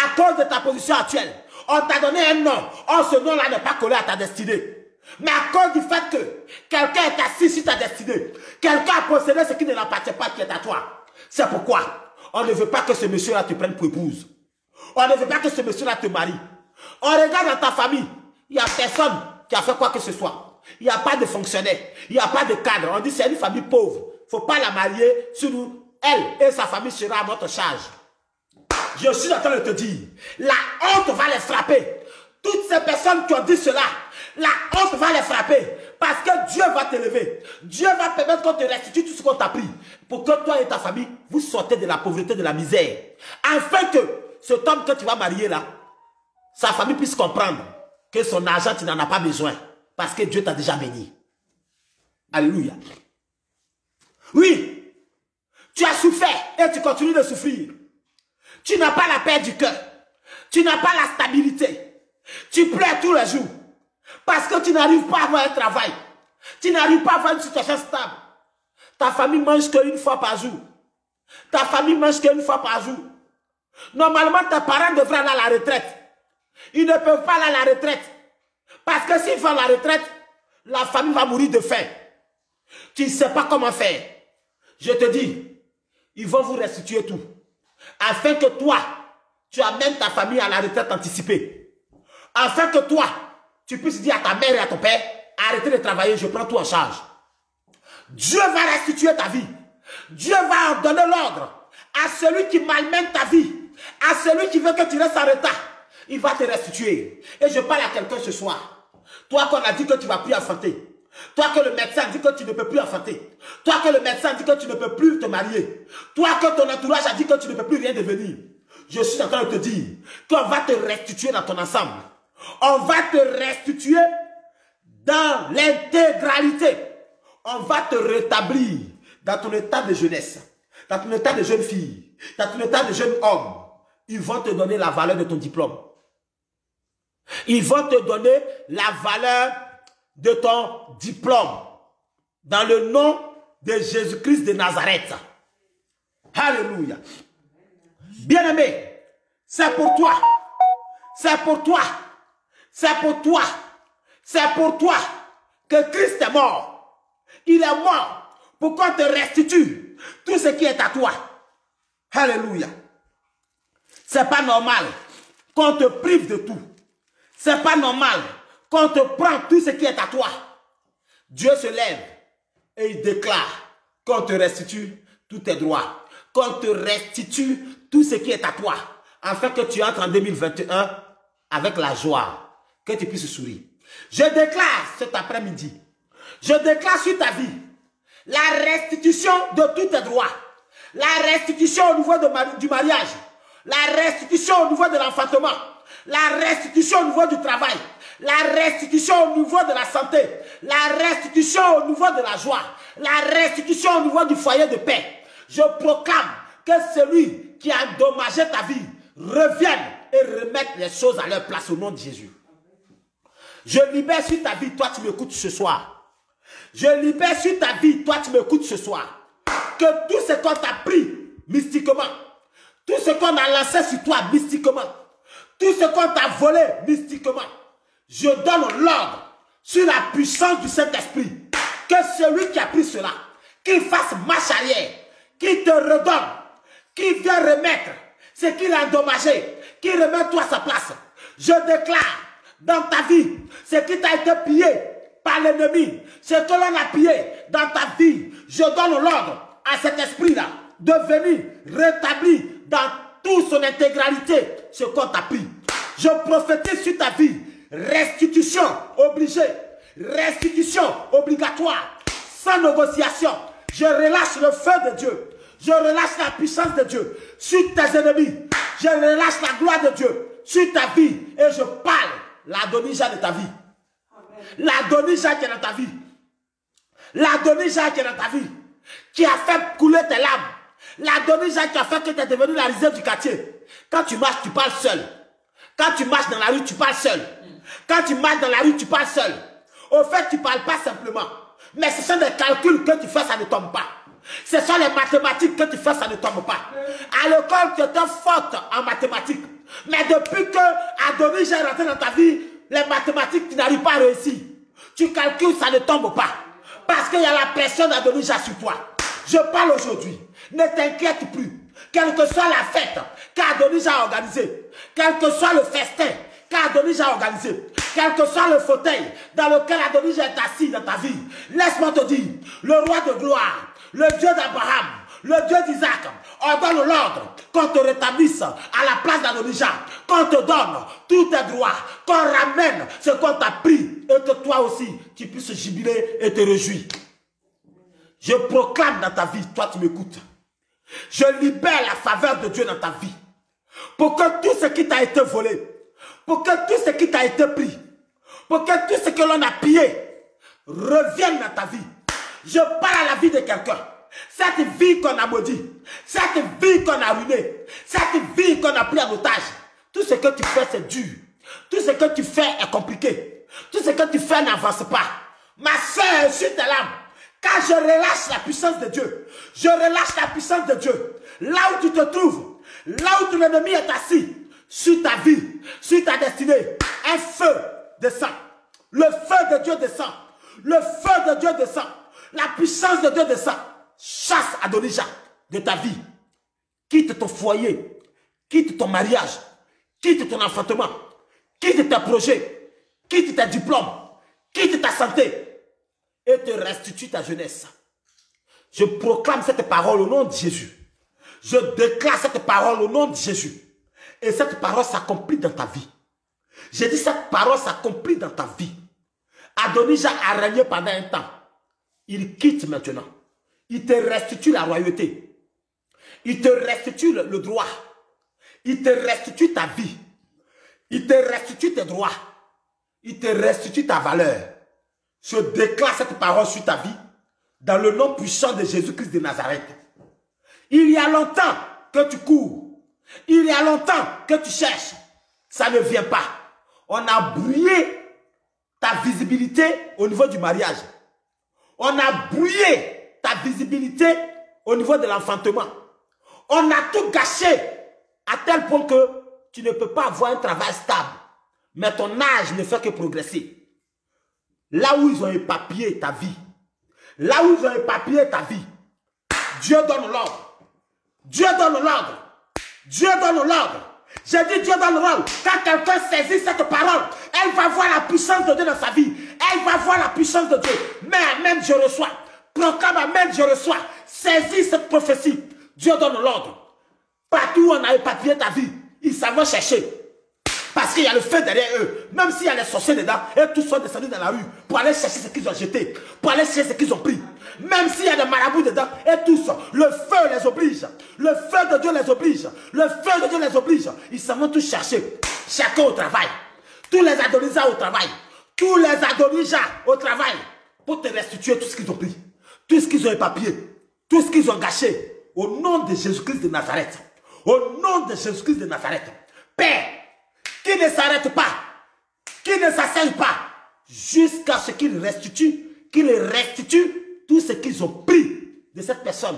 à cause de ta position actuelle. On t'a donné un nom, or ce nom-là n'est pas collé à ta destinée. Mais à cause du fait que quelqu'un est assis sur ta destinée, quelqu'un a possédé ce qui ne l'appartient pas, qui est à toi. C'est pourquoi on ne veut pas que ce monsieur-là te prenne pour épouse. On ne veut pas que ce monsieur-là te marie. On regarde dans ta famille, il n'y a personne qui a fait quoi que ce soit. Il n'y a pas de fonctionnaire, il n'y a pas de cadre. On dit c'est une famille pauvre. Il ne faut pas la marier, sinon elle et sa famille sera à notre charge. Je suis en train de te dire, la honte va les frapper. Toutes ces personnes qui ont dit cela, la honte va les frapper. Parce que Dieu va t'élever. Dieu va permettre qu'on te restitue tout ce qu'on t'a pris. Pour que toi et ta famille, vous sortez de la pauvreté, de la misère. Afin que cet homme que tu vas marier là, sa famille puisse comprendre que son argent, tu n'en as pas besoin. Parce que Dieu t'a déjà béni. Alléluia. Oui, tu as souffert et tu continues de souffrir. Tu n'as pas la paix du cœur. Tu n'as pas la stabilité. Tu pleures tous les jours. Parce que tu n'arrives pas à avoir un travail. Tu n'arrives pas à avoir une situation stable. Ta famille mange qu'une fois par jour. Ta famille mange qu'une fois par jour. Normalement, tes parents devraient aller à la retraite. Ils ne peuvent pas aller à la retraite. Parce que s'ils vont à la retraite, la famille va mourir de faim. Tu ne sais pas comment faire. Je te dis, ils vont vous restituer tout. Afin que toi, tu amènes ta famille à la retraite anticipée. Afin que toi, tu puisses dire à ta mère et à ton père, arrêtez de travailler, je prends tout en charge. Dieu va restituer ta vie. Dieu va donner l'ordre à celui qui malmène ta vie, à celui qui veut que tu restes en retard. Il va te restituer. Et je parle à quelqu'un ce soir. Toi qu'on a dit que tu ne vas plus enfanter. Toi que le médecin dit que tu ne peux plus enfanter. Toi que le médecin dit que tu ne peux plus te marier. Toi que ton entourage a dit que tu ne peux plus rien devenir. Je suis en train de te dire qu'on va te restituer dans ton ensemble. On va te restituer dans l'intégralité. On va te rétablir dans ton état de jeunesse, dans ton état de jeune fille, dans ton état de jeune homme. Ils vont te donner la valeur de ton diplôme. Ils vont te donner la valeur de ton diplôme. Dans le nom de Jésus-Christ de Nazareth. Alléluia. Bien-aimé, c'est pour toi. C'est pour toi. C'est pour toi. C'est pour toi que Christ est mort. Il est mort pour qu'on te restitue tout ce qui est à toi. Alléluia. C'est pas normal qu'on te prive de tout. C'est pas normal qu'on te prend tout ce qui est à toi. Dieu se lève et il déclare qu'on te restitue tous tes droits. Qu'on te restitue tout ce qui est à toi. Afin que tu entres en 2021 avec la joie. Que tu puisses sourire. Je déclare cet après-midi. Je déclare sur ta vie la restitution de tous tes droits. La restitution au niveau du mariage. La restitution au niveau de l'enfantement. La restitution au niveau du travail. La restitution au niveau de la santé. La restitution au niveau de la joie. La restitution au niveau du foyer de paix. Je proclame que celui qui a endommagé ta vie revienne et remette les choses à leur place au nom de Jésus. Je libère sur ta vie, toi tu m'écoutes ce soir. Je libère sur ta vie, toi tu m'écoutes ce soir. Que tout ce qu'on t'a pris mystiquement, tout ce qu'on a lancé sur toi mystiquement, tout ce qu'on t'a volé mystiquement, je donne l'ordre sur la puissance du Saint-Esprit. Que celui qui a pris cela, qu'il fasse marche arrière, qu'il te redonne, qu'il vienne remettre ce qu'il a endommagé, qu'il remette tout à sa place. Je déclare dans ta vie ce qui t'a été pillé par l'ennemi, ce que l'on a pillé dans ta vie. Je donne l'ordre à cet esprit-là de venir rétablir dans toute son intégralité ce qu'on t'a pris. Je prophétise sur ta vie restitution obligée, restitution obligatoire, sans négociation. Je relâche le feu de Dieu. Je relâche la puissance de Dieu sur tes ennemis. Je relâche la gloire de Dieu sur ta vie. Et je parle l'Adonija de ta vie. L'Adonija qui est dans ta vie. L'Adonija qui est dans ta vie. Qui a fait couler tes larmes. L'Adonija qui a fait que tu es devenu la réserve du quartier. Quand tu marches, tu parles seul. Quand tu marches dans la rue, tu parles seul. Quand tu marches dans la rue, tu parles seul. Au fait, tu ne parles pas simplement. Mais ce sont des calculs que tu fais, ça ne tombe pas. Ce sont les mathématiques que tu fais, ça ne tombe pas. À l'école, tu étais forte en mathématiques. Mais depuis que Adonija est rentré dans ta vie, les mathématiques, tu n'arrives pas à réussir. Tu calcules, ça ne tombe pas. Parce qu'il y a la pression d'Adonija sur toi. Je parle aujourd'hui. Ne t'inquiète plus. Quelle que soit la fête qu'Adonija a organisée, quel que soit le festin qu'Adonija a organisé, quel que soit le fauteuil dans lequel Adonija est assis dans ta vie, laisse-moi te dire, le roi de gloire, le Dieu d'Abraham, le Dieu d'Isaac, on donne l'ordre qu'on te rétablisse à la place d'Adonija, qu'on te donne tous tes droits, qu'on ramène ce qu'on t'a pris et que toi aussi, tu puisses jubiler et te réjouir. Je proclame dans ta vie, toi tu m'écoutes, je libère la faveur de Dieu dans ta vie, pour que tout ce qui t'a été volé, pour que tout ce qui t'a été pris, pour que tout ce que l'on a pillé revienne dans ta vie. Je parle à la vie de quelqu'un. Cette vie qu'on a maudit, cette vie qu'on a ruinée, cette vie qu'on a pris en otage, tout ce que tu fais c'est dur, tout ce que tu fais est compliqué. Tout ce que tu fais n'avance pas. Ma soeur, sur tes larmes. Car je relâche la puissance de Dieu. Je relâche la puissance de Dieu. Là où tu te trouves, là où ton ennemi est assis, sur ta vie, sur ta destinée, un feu descend. Le feu de Dieu descend. Le feu de Dieu descend. La puissance de Dieu descend. Chasse Adonija de ta vie. Quitte ton foyer. Quitte ton mariage. Quitte ton enfantement. Quitte tes projets. Quitte tes diplômes. Quitte ta santé. Et te restitue ta jeunesse. Je proclame cette parole au nom de Jésus. Je déclare cette parole au nom de Jésus. Et cette parole s'accomplit dans ta vie. J'ai dit cette parole s'accomplit dans ta vie. Adonija a régné pendant un temps. Il quitte maintenant. Il te restitue la royauté. Il te restitue le droit. Il te restitue ta vie. Il te restitue tes droits. Il te restitue ta valeur. Je déclare cette parole sur ta vie dans le nom puissant de Jésus-Christ de Nazareth. Il y a longtemps que tu cours. Il y a longtemps que tu cherches. Ça ne vient pas. On a brouillé ta visibilité au niveau du mariage. On a brouillé ta visibilité au niveau de l'enfantement. On a tout gâché à tel point que tu ne peux pas avoir un travail stable. Mais ton âge ne fait que progresser. Là où ils ont éparpillé ta vie, là où ils ont éparpillé ta vie, Dieu donne l'ordre. Dieu donne l'ordre. Dieu donne l'ordre. J'ai dit Dieu donne l'ordre. Quand quelqu'un saisit cette parole, elle va voir la puissance de Dieu dans sa vie. Elle va voir la puissance de Dieu. Mais amen, je reçois. Proclame amen, je reçois. Saisis cette prophétie. Dieu donne l'ordre. Partout où on a éparpillé ta vie, ils savent chercher. Parce qu'il y a le feu derrière eux. Même s'il y a les sorciers dedans, et tous sont descendus dans la rue pour aller chercher ce qu'ils ont jeté, pour aller chercher ce qu'ils ont pris. Même s'il y a des marabouts dedans, et tous, le feu les oblige. Le feu de Dieu les oblige. Le feu de Dieu les oblige. Ils s'en vont tous chercher. Chacun au travail. Tous les Adonija au travail. Tous les Adonija au travail. Pour te restituer tout ce qu'ils ont pris. Tout ce qu'ils ont éparpillé. Tout ce qu'ils ont gâché. Au nom de Jésus-Christ de Nazareth. Au nom de Jésus-Christ de Nazareth. Père, qui ne s'arrête pas, qui ne s'asseye pas, jusqu'à ce qu'il restitue tout ce qu'ils ont pris de cette personne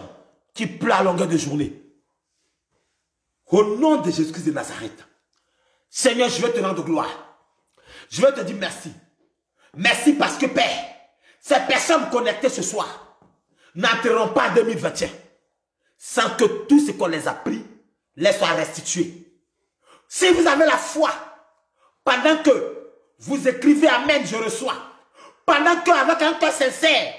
qui pleut à longueur de journée. Au nom de Jésus-Christ de Nazareth, Seigneur, je vais te rendre gloire. Je vais te dire merci. Merci parce que, Père, ces personnes connectées ce soir n'entreront pas en 2021 sans que tout ce qu'on les a pris les soit restitué. Si vous avez la foi, pendant que vous écrivez Amen, je reçois. Pendant qu'avec un cœur sincère,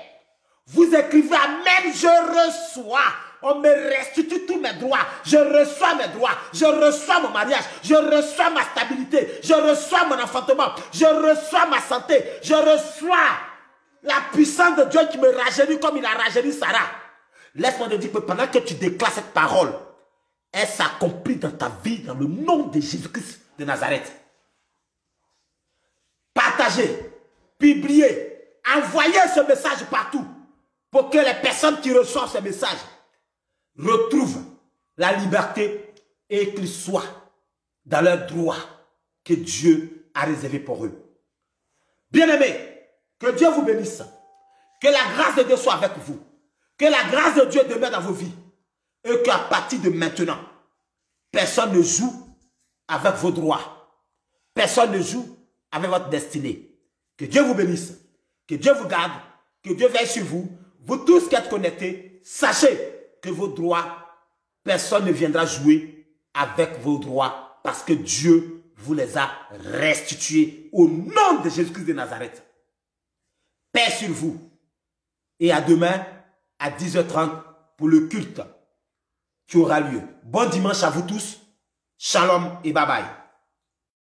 vous écrivez Amen, je reçois. On me restitue tous mes droits. Je reçois mes droits. Je reçois mon mariage. Je reçois ma stabilité. Je reçois mon enfantement. Je reçois ma santé. Je reçois la puissance de Dieu qui me rajeunit comme il a rajeuni Sarah. Laisse-moi te dire que pendant que tu déclares cette parole, elle s'accomplit dans ta vie dans le nom de Jésus-Christ de Nazareth. Partagez, publiez, envoyez ce message partout pour que les personnes qui reçoivent ce message retrouvent la liberté et qu'ils soient dans leurs droits que Dieu a réservé pour eux. Bien-aimés, que Dieu vous bénisse. Que la grâce de Dieu soit avec vous. Que la grâce de Dieu demeure dans vos vies. Et qu'à partir de maintenant, personne ne joue avec vos droits. Personne ne joue avec votre destinée. Que Dieu vous bénisse. Que Dieu vous garde. Que Dieu veille sur vous. Vous tous qui êtes connectés, sachez que vos droits, personne ne viendra jouer avec vos droits parce que Dieu vous les a restitués au nom de Jésus-Christ de Nazareth. Paix sur vous. Et à demain à 10h30 pour le culte qui aura lieu. Bon dimanche à vous tous. Shalom et bye bye.